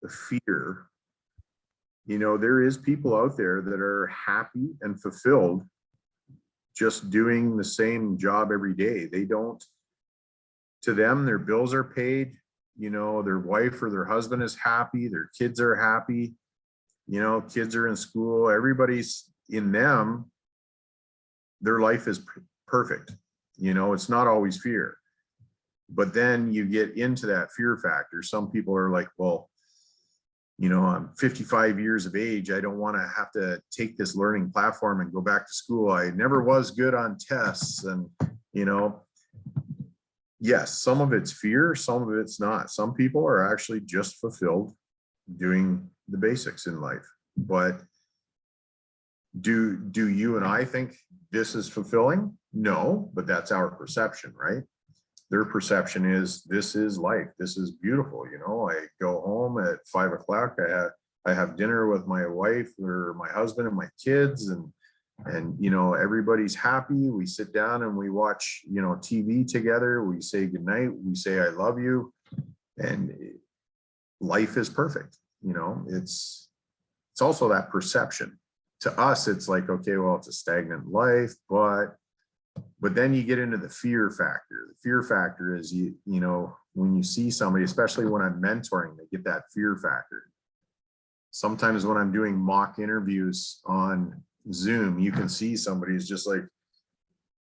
the fear. There is people out there that are happy and fulfilled just doing the same job every day. To them, their bills are paid, their wife or their husband is happy, their kids are happy, kids are in school, everybody's in them. Their life is perfect. It's not always fear. But then you get into that fear factor. Some people are like, well, I'm 55 years of age. I don't want to have to take this learning platform and go back to school. I never was good on tests. And, yes, some of it's fear, some of it's not. Some people are actually just fulfilled doing the basics in life. But Do you and I think this is fulfilling? No, but that's our perception, right? Their perception is this is life. This is beautiful. You know, I go home at 5 o'clock. I have dinner with my wife or my husband and my kids, and you know, everybody's happy. We sit down and we watch, you know, TV together. We say goodnight. We say I love you, and life is perfect. You know, it's also that perception. To us, it's like, okay, well, it's a stagnant life, but then you get into the fear factor. The fear factor is you know, when you see somebody, especially when I'm mentoring, they get that fear factor. Sometimes when I'm doing mock interviews on Zoom, you can see somebody is just like,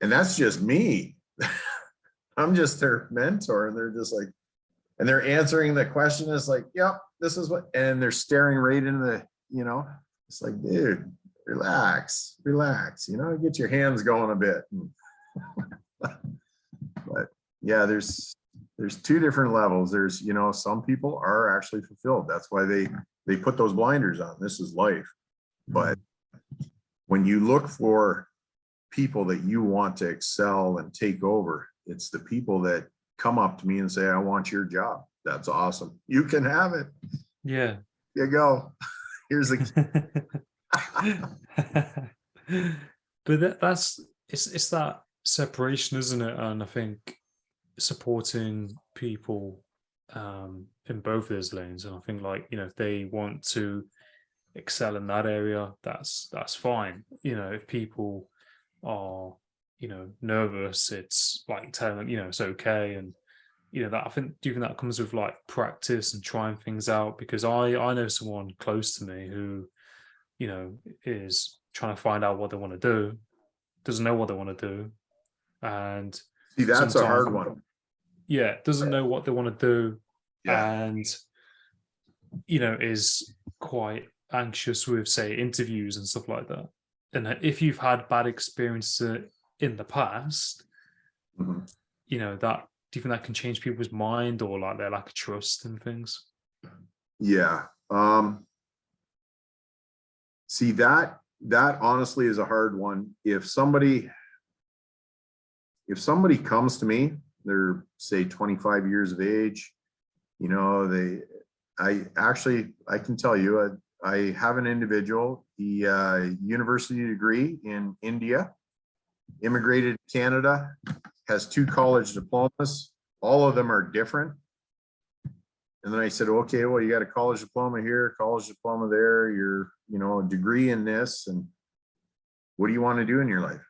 and that's just me. I'm just their mentor, and they're just like, and they're answering the question is like, yep, this is what, and they're staring right into the, you know, it's like, dude, relax, you know, get your hands going a bit. But yeah, there's two different levels. There's, you know, some people are actually fulfilled. That's why they put those blinders on. This is life. But when you look for people that you want to excel and take over, it's the people that come up to me and say, I want your job. That's awesome. You can have it. Yeah. Here you go. Here's the But that's it's that separation, isn't it? And I think supporting people in both those lanes, and I think, like, you know, if they want to excel in that area, that's fine. You know, if people are, you know, nervous, it's like telling them, you know, it's okay. And you know, that, I think, do you think that comes with like practice and trying things out? Because I know someone close to me who, you know, is trying to find out what they want to do, doesn't know what they want to do, and see, that's a sometimes, hard one. yeah, doesn't know what they want to do, Yeah. and you know, is quite anxious with, say, interviews and stuff like that. And if you've had bad experiences in the past, Mhm. you know, that, do you think that can change people's mind, or like their lack of trust and things? Yeah. See, that honestly is a hard one. If somebody comes to me, they're say 25 years of age, you know, I can tell you, I have an individual, he university degree in India, immigrated to Canada, has 2 college diplomas. All of them are different. And then I said, okay, well, you got a college diploma here, college diploma there, your, you know, a degree in this, and what do you want to do in your life?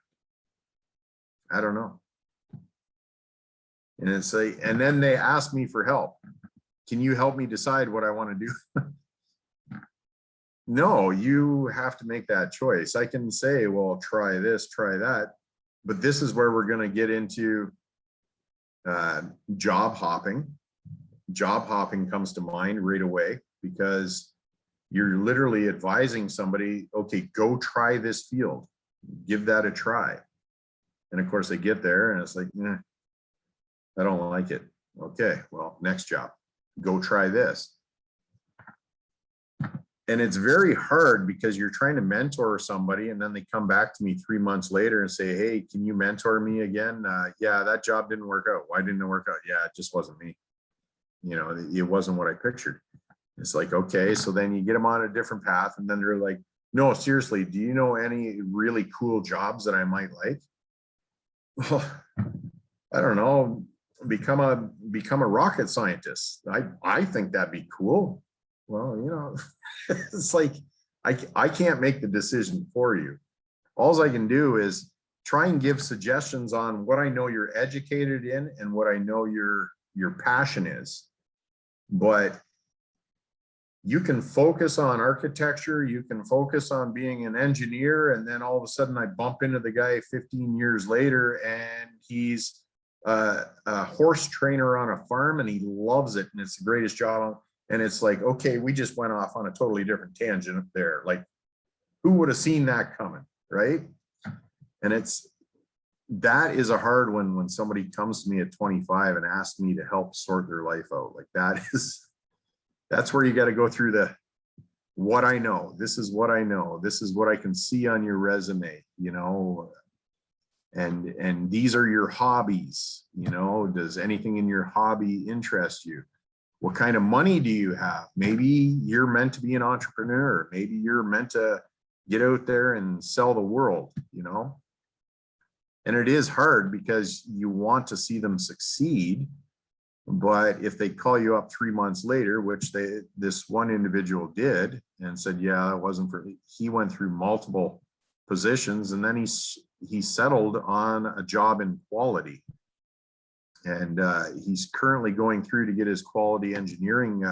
I don't know. And it's like, and then they ask me for help. Can you help me decide what I want to do? No, you have to make that choice. I can say, well, try this, try that, but this is where we're going to get into job hopping. Job hopping comes to mind right away, because you're literally advising somebody, okay, go try this field, give that a try. And of course they get there and it's like, nah, I don't like it. Okay, well, next job, go try this. And it's very hard because you're trying to mentor somebody and then they come back to me 3 months later and say, hey, can you mentor me again? Yeah, that job didn't work out. Why didn't it work out? Yeah, it just wasn't me. You know, it wasn't what I pictured. It's like, okay, so then you get them on a different path, and then they're like, no, seriously, do you know any really cool jobs that I might like? Well, I don't know, become a rocket scientist. I think that'd be cool. Well, you know, it's like, I can't make the decision for you. All I can do is try and give suggestions on what I know you're educated in and what I know your passion is. But you can focus on architecture, you can focus on being an engineer, and then all of a sudden I bump into the guy 15 years later and he's a horse trainer on a farm and he loves it and it's the greatest job. And it's like, okay, we just went off on a totally different tangent there. Like, who would have seen that coming, right? And that is a hard one when somebody comes to me at 25 and asks me to help sort their life out. Like, that's where you got to go through what I know. This is what I know. This is what I can see on your resume, you know, and these are your hobbies, you know, does anything in your hobby interest you? What kind of money do you have? Maybe you're meant to be an entrepreneur. Maybe you're meant to get out there and sell the world, you know? And it is hard because you want to see them succeed. But if they call you up 3 months later, which this one individual did, and said, yeah, it wasn't for me. He went through multiple positions, and then he settled on a job in quality. And he's currently going through to get his quality engineering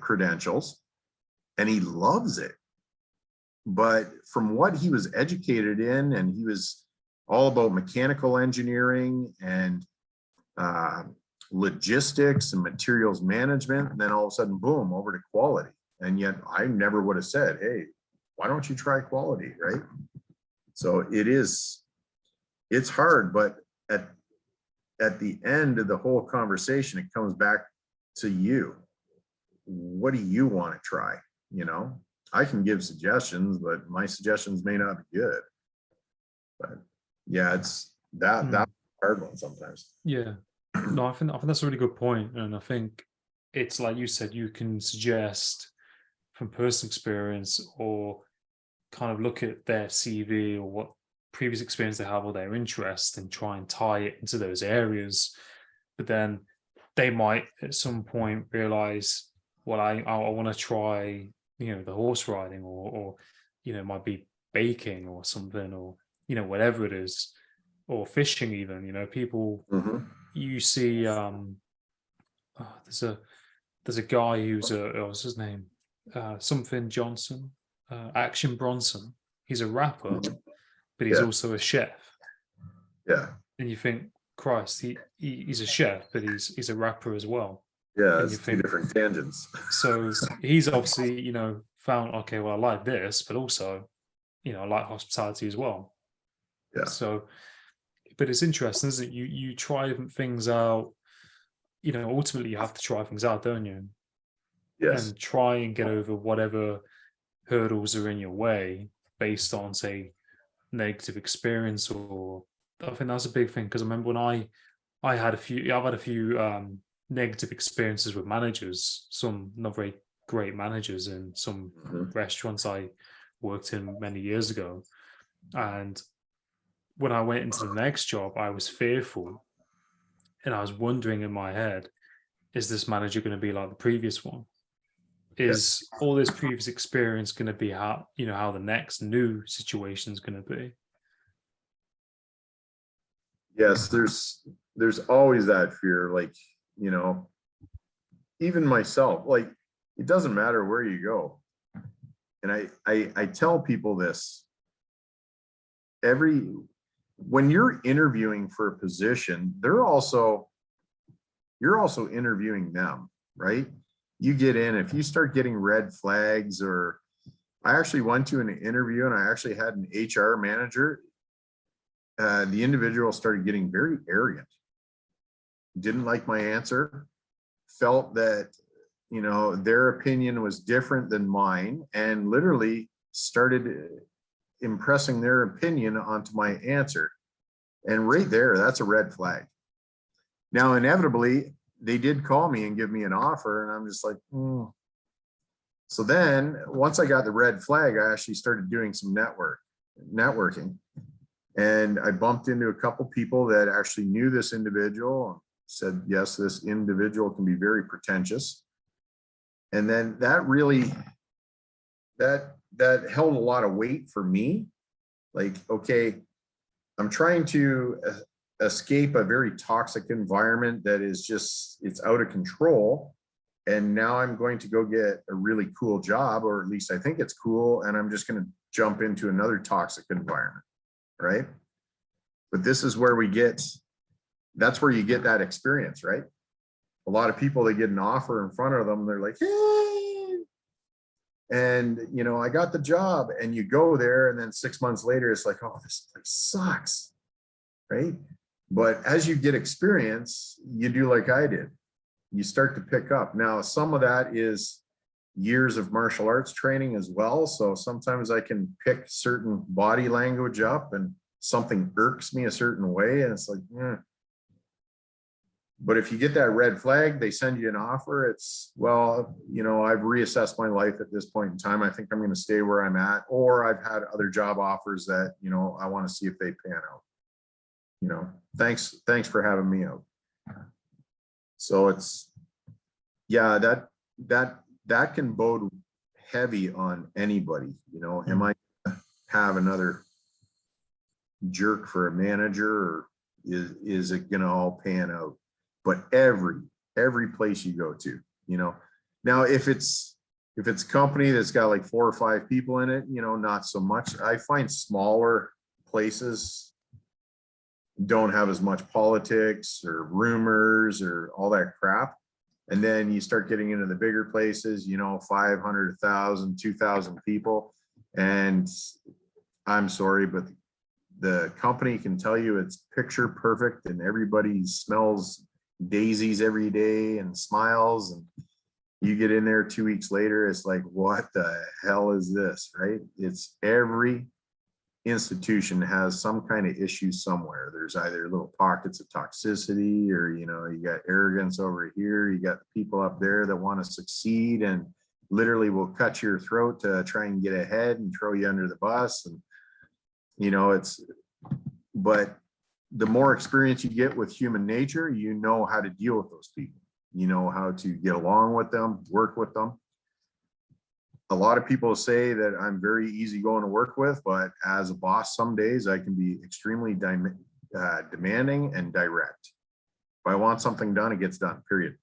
credentials, and he loves it. But from what he was educated in, and he was all about mechanical engineering and logistics and materials management, and then all of a sudden, boom, over to quality. And yet I never would have said, hey, why don't you try quality, right? So it's hard, but at the end of the whole conversation, it comes back to you. What do you want to try? You know, I can give suggestions, but my suggestions may not be good. But yeah, it's that's a hard one sometimes. Yeah. No, I think that's a really good point. And I think it's like you said, you can suggest from personal experience or kind of look at their CV or what previous experience they have or their interest and try and tie it into those areas. But then they might at some point realize, well, I want to try, you know, the horse riding or, you know, it might be baking or something, or, you know, whatever it is, or fishing even, you know, people, you see, there's a guy who's what's his name? Something Johnson, Action Bronson. He's a rapper, but he's also a chef. Yeah. And you think, Christ, he's a chef, but he's a rapper as well. Yeah, and it's you two think, different tangents. So he's obviously, you know, found, okay, well, I like this, but also, you know, I like hospitality as well. Yeah. So, but it's interesting, isn't it? You try different things out. You know, ultimately you have to try things out, don't you? Yes. And try and get over whatever hurdles are in your way based on, say, negative experience. Or I think that's a big thing, because I remember when I've had a few negative experiences with managers, some not very great managers in some restaurants I worked in many years ago. And when I went into the next job, I was fearful, and I was wondering in my head, is this manager going to be like the previous one? Is all this previous experience going to be how, you know, how the next new situation is going to be? Yes, there's always that fear. Like, you know, even myself, like, it doesn't matter where you go. And I tell people this, when you're interviewing for a position, you're also interviewing them, right? You get in, if you start getting red flags, or I actually went to an interview and I actually had an HR manager. The individual started getting very arrogant, didn't like my answer, felt that, you know, their opinion was different than mine, and literally started impressing their opinion onto my answer. And right there, that's a red flag. Now, inevitably, they did call me and give me an offer, and I'm just like, So then once I got the red flag, I actually started doing some networking. And I bumped into a couple people that actually knew this individual, and said, yes, this individual can be very pretentious. And then that really, that held a lot of weight for me. Like, okay, I'm trying to escape a very toxic environment that is just, it's out of control. And now I'm going to go get a really cool job, or at least I think it's cool. And I'm just going to jump into another toxic environment. Right. But this is where that's where you get that experience, right? A lot of people, they get an offer in front of them, they're like, hey, and you know, I got the job, and you go there, and then 6 months later, it's like, oh, this place sucks, right? But as you get experience, you do like I did. You start to pick up. Now, some of that is years of martial arts training as well. So sometimes I can pick certain body language up and something irks me a certain way. And it's like, But if you get that red flag, they send you an offer. It's, well, I've reassessed my life at this point in time. I think I'm going to stay where I'm at, or I've had other job offers that, I want to see if they pan out. Thanks for having me out. So it's, yeah, that can bode heavy on anybody. Am I gonna have another jerk for a manager, or is it gonna all pan out? But every place you go to, now if it's a company that's got like 4 or 5 people in it, not so much. I find smaller places don't have as much politics or rumors or all that crap. And then you start getting into the bigger places, 500, 1,000, 2,000 people. And I'm sorry, but the company can tell you it's picture perfect and everybody smells daisies every day and smiles. And you get in there 2 weeks later, it's like, what the hell is this, right? It's every institution has some kind of issue somewhere. There's either little pockets of toxicity, or you got arrogance over here, you got people up there that want to succeed and literally will cut your throat to try and get ahead and throw you under the bus. And but the more experience you get with human nature, how to deal with those people, how to get along with them, work with them. A lot of people say that I'm very easygoing to work with, but as a boss, some days I can be extremely demanding and direct. If I want something done, it gets done, period.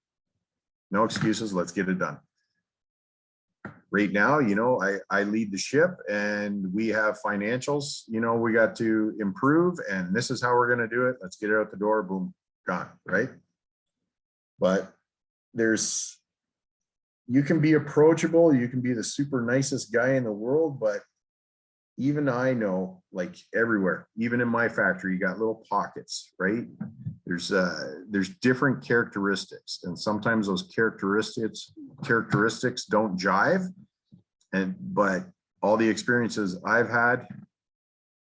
No excuses, let's get it done. Right now, I lead the ship and we have financials, we got to improve, and this is how we're going to do it. Let's get it out the door, boom, gone, right? But you can be approachable, you can be the super nicest guy in the world, but even I know, like everywhere, even in my factory, you got little pockets, right? There's different characteristics, and sometimes those characteristics don't jive. But all the experiences I've had,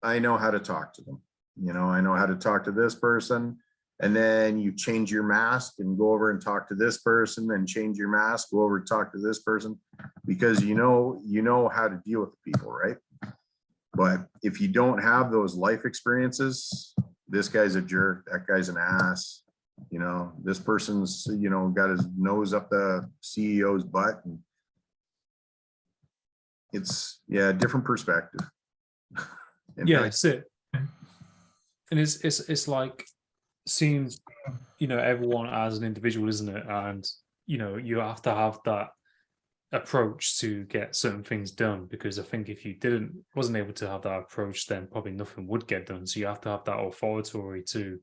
I know how to talk to them. I know how to talk to this person. And then you change your mask and go over and talk to this person, then change your mask, go over and talk to this person, because you know how to deal with people, right? But if you don't have those life experiences, this guy's a jerk, that guy's an ass, this person's, got his nose up the CEO's butt. And it's, different perspective. That's it. And it's like seeing, everyone as an individual, isn't it? And, you have to have that approach to get certain things done, because I think if you wasn't able to have that approach, then probably nothing would get done. So you have to have that authority to,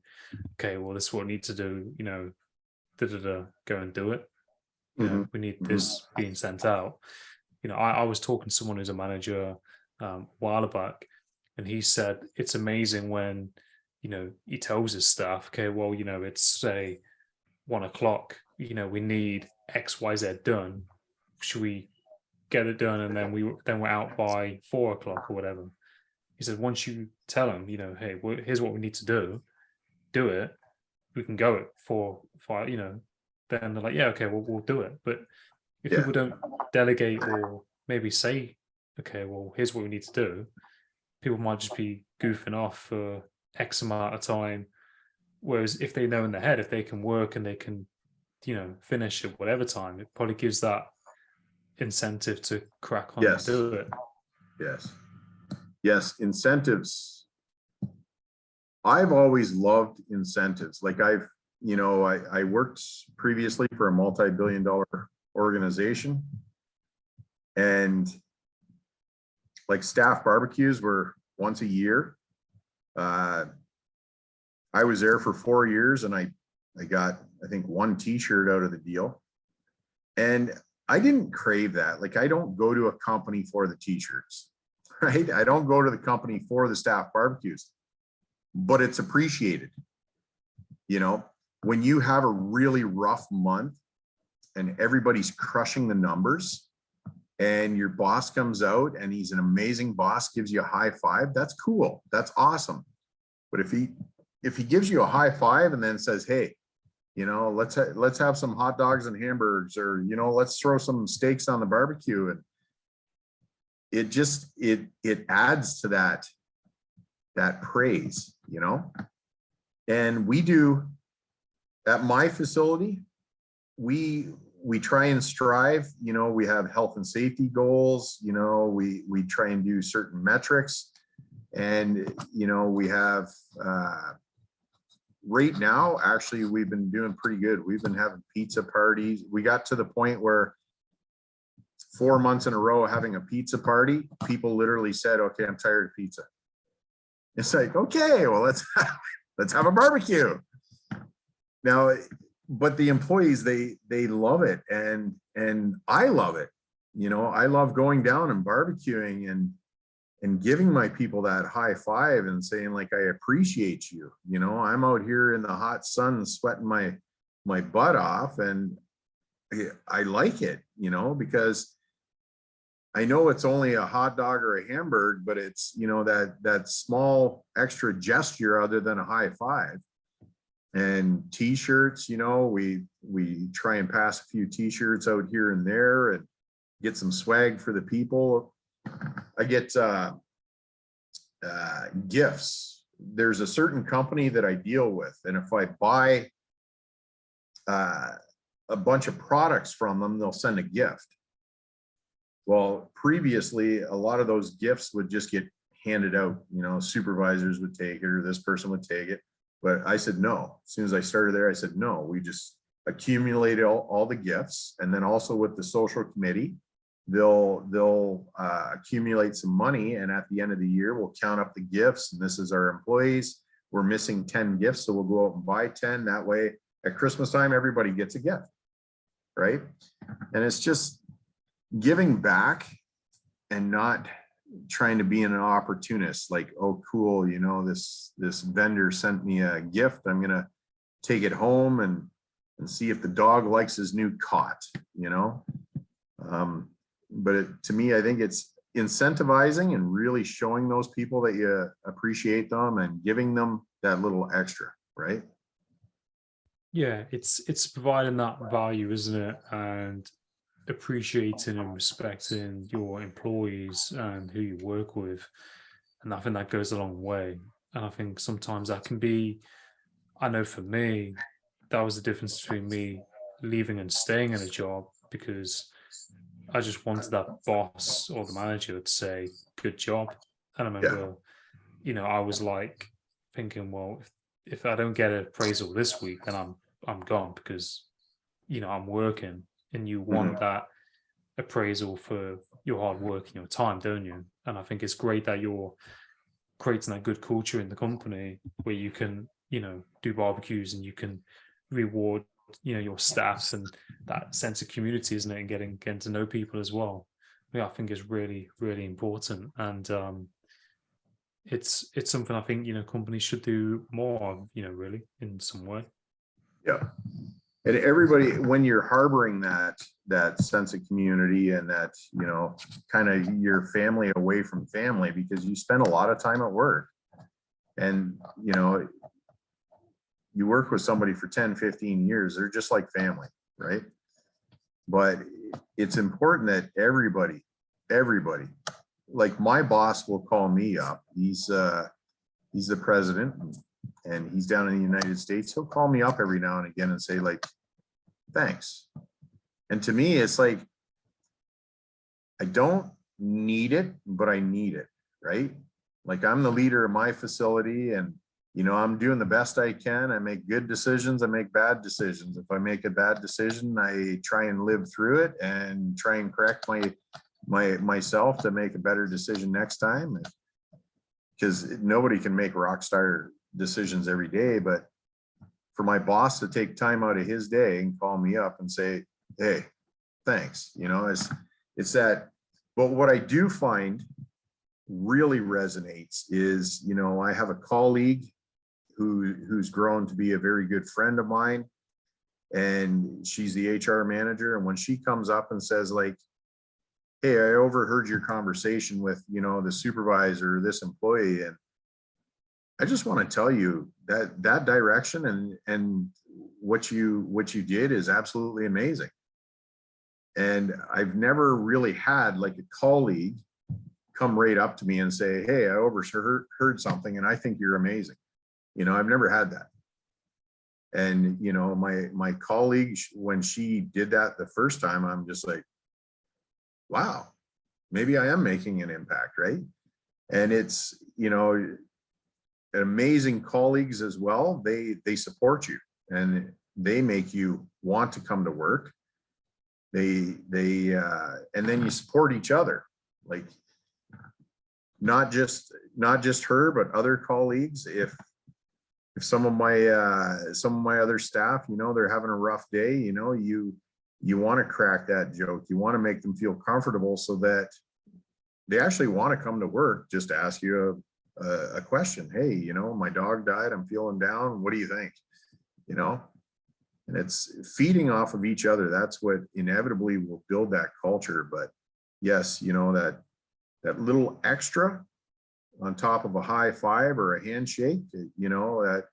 okay, well, this is what I need to do, go and do it. We need this being sent out. I was talking to someone who's a manager a while back, and he said it's amazing when he tells his staff, okay, well, it's say 1 o'clock, we need XYZ done. Should we get it done? And then we're out by 4 o'clock or whatever. He said, once you tell them, hey, here's what we need to do it, we can go at 4, 5, then they're like, yeah, okay, well, we'll do it. But if people don't delegate or maybe say, okay, well, here's what we need to do, people might just be goofing off for X amount of time. Whereas if they know in their head, if they can work and they can, finish at whatever time, it probably gives that incentive to crack on and do it. Yes, incentives. I've always loved incentives. Like I worked previously for a multi-billion-dollar organization, and like staff barbecues were once a year. I was there for 4 years, and I got, I think, 1 t-shirt out of the deal. And I didn't crave that. Like, I don't go to a company for the t-shirts, right? I don't go to the company for the staff barbecues, but it's appreciated. When you have a really rough month and everybody's crushing the numbers, and your boss comes out and he's an amazing boss, gives you a high five, that's cool. That's awesome. But if he gives you a high five and then says, hey, you know, let's have some hot dogs and hamburgers, or, you know, let's throw some steaks on the barbecue, and it adds to that praise, you know. And we do at my facility, we try and strive, you know, we have health and safety goals, you know, we try and do certain metrics, and, you know, we have right now, actually, we've been doing pretty good. We've been having pizza parties. We got to the point where 4 months in a row having a pizza party, people literally said, okay, I'm tired of pizza. It's like, okay, well, let's have a barbecue now. But the employees, they love it, and I love it. You know, I love going down and barbecuing and giving my people that high five and saying, like, I appreciate you. You know, I'm out here in the hot sun sweating my butt off, and I like it, you know, because I know it's only a hot dog or a hamburger, but it's, you know, that small extra gesture other than a high five. And t-shirts, you know, we try and pass a few t-shirts out here and there and get some swag for the people. I get gifts. There's a certain company that I deal with, and if I buy a bunch of products from them, they'll send a gift. Well, previously, a lot of those gifts would just get handed out. You know, supervisors would take it, or this person would take it. But I said no. As soon as I started there, I said no. We just accumulated all the gifts, and then also with the social committee, they'll accumulate some money, and at the end of the year, we'll count up the gifts. And this is our employees. We're missing 10 gifts, so we'll go out and buy 10. That way, at Christmas time, everybody gets a gift, right? And it's just giving back and not trying to be an opportunist, like, oh, cool, you know, this vendor sent me a gift, I'm gonna take it home and see if the dog likes his new cot, you know. But to me, I think it's incentivizing and really showing those people that you appreciate them and giving them that little extra, right? Yeah, it's providing that value, isn't it? And appreciating and respecting your employees and who you work with. And I think that goes a long way. And I think sometimes that can be, I know for me, that was the difference between me leaving and staying in a job, because I just wanted that boss or the manager to say, good job. And I Yeah. remember, you know, I was like thinking, well, if I don't get an appraisal this week, then I'm gone, because, you know, I'm working, and you want Mhm. that appraisal for your hard work and your time, don't you? And I think it's great that you're creating that good culture in the company where you can, you know, do barbecues and you can reward, you know, your staff, and that sense of community, isn't it? And getting to know people as well. Yeah, I think is really, really important. And it's something I think, you know, companies should do more of, you know, really, in some way. Yeah. And everybody, when you're harboring that sense of community and that, you know, kind of your family away from family, because you spend a lot of time at work, and, you know, you work with somebody for 10, 15 years, they're just like family, right? But it's important that everybody, like my boss will call me up. He's the president, and he's down in the United States. He'll call me up every now and again and say, like, thanks. And to me, it's like, I don't need it, but I need it, right? Like, I'm the leader of my facility, and, you know, I'm doing the best I can. I make good decisions, I make bad decisions. If I make a bad decision, I try and live through it and try and correct myself to make a better decision next time. Because nobody can make rock star decisions every day, but for my boss to take time out of his day and call me up and say, hey, thanks, you know, it's that. But what I do find really resonates is, you know, I have a colleague who's grown to be a very good friend of mine, and she's the HR manager. And when she comes up and says, like, hey, I overheard your conversation with, the supervisor, or this employee, and I just want to tell you that that direction and what you did is absolutely amazing. And I've never really had like a colleague come right up to me and say, hey, I overheard something and I think you're amazing. I've never had that. And my colleague, when she did that the first time, I'm just like, wow, maybe I am making an impact, right? And it's, amazing colleagues as well. They support you and they make you want to come to work. And then you support each other, like not just her, but other colleagues. If some of my other staff, they're having a rough day, you want to crack that joke. You want to make them feel comfortable so that they actually want to come to work just to ask you a question. Hey, my dog died. I'm feeling down. What do you think? And it's feeding off of each other. That's what inevitably will build that culture. But yes, that little extra on top of a high five or a handshake, that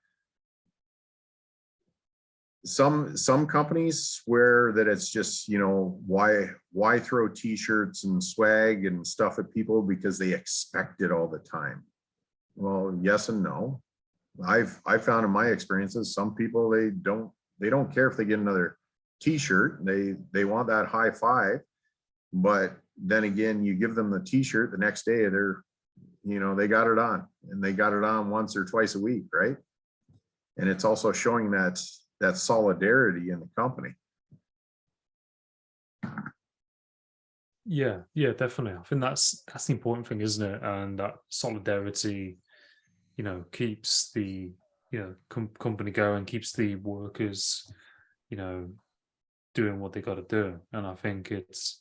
some companies swear that it's just, why throw t-shirts and swag and stuff at people because they expect it all the time. Well, yes and no. I've found in my experiences, some people, they don't care if they get another t-shirt. They want that high five. But then again, you give them the t-shirt the next day, they got it on, and they got it on once or twice a week, right? And it's also showing that solidarity in the company. Yeah, definitely. I think that's the important thing, isn't it? And that solidarity, keeps the company going, keeps the workers, doing what they got to do. And I think it's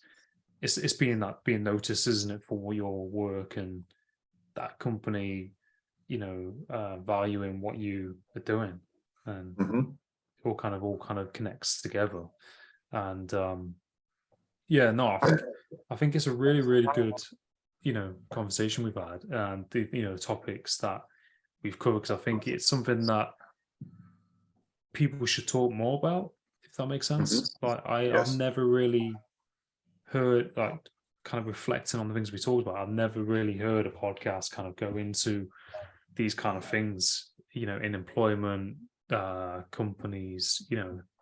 being noticed, isn't it, for your work, and that company, valuing what you are doing, and all kind of connects together. And yeah, no, I think it's a really, really good, conversation we've had, and the topics that we've covered, because I think it's something that people should talk more about, if that makes sense. Like I've Yes. never really heard, like, kind of reflecting on the things we talked about, I've never really heard a podcast kind of go into these kind of things, in employment, companies,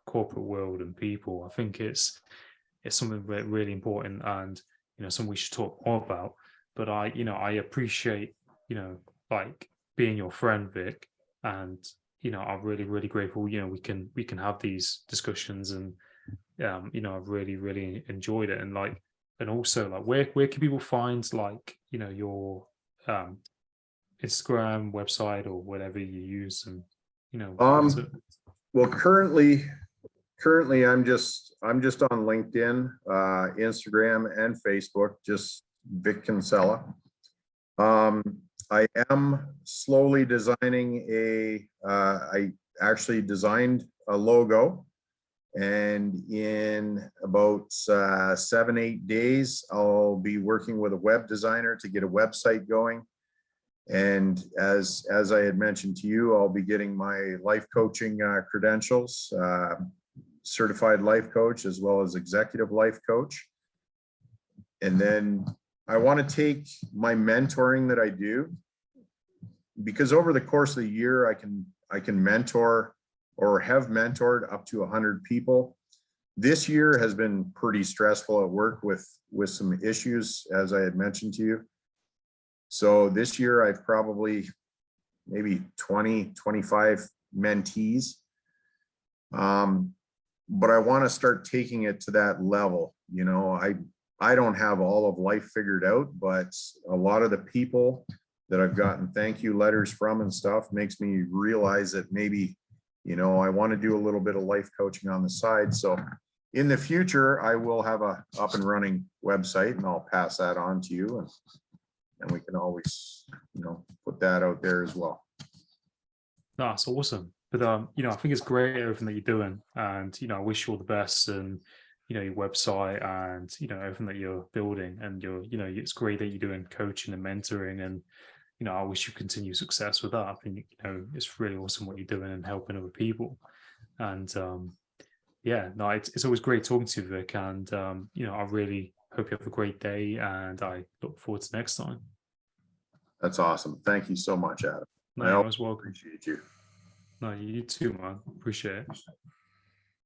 corporate world and people. I think it's something really important, and something we should talk more about. But I appreciate, like, being your friend, Vic, and I'm really, really grateful. We can have these discussions, and I've really, really enjoyed it. And also, like, where can people find, like, your Instagram, website, or whatever you use, and Well, currently I'm just on LinkedIn, Instagram, and Facebook, just Vic Kinsella. I am slowly designing I actually designed a logo, and in about 7-8 days, I'll be working with a web designer to get a website going. And as I had mentioned to you, I'll be getting my life coaching credentials, certified life coach, as well as executive life coach. And then I want to take my mentoring that I do, because over the course of the year, I can mentor, or have mentored, up to 100 people. This year has been pretty stressful at work with some issues, as I had mentioned to you. So this year I've probably maybe 20, 25 mentees. But I want to start taking it to that level. I don't have all of life figured out, but a lot of the people that I've gotten thank you letters from and stuff makes me realize that maybe, I want to do a little bit of life coaching on the side. So in the future, I will have a up and running website, and I'll pass that on to you, and we can always, put that out there as well. That's awesome. But I think it's great, everything that you're doing, and I wish you all the best. And your website and, everything that you're building. And it's great that you're doing coaching and mentoring. And, I wish you continue success with that. I think, it's really awesome what you're doing and helping other people. And, yeah, no, it's always great talking to you, Vic. And, I really hope you have a great day, and I look forward to next time. That's awesome. Thank you so much, Adam. No, I you're always most welcome. appreciate you. No, you too, man. Appreciate it.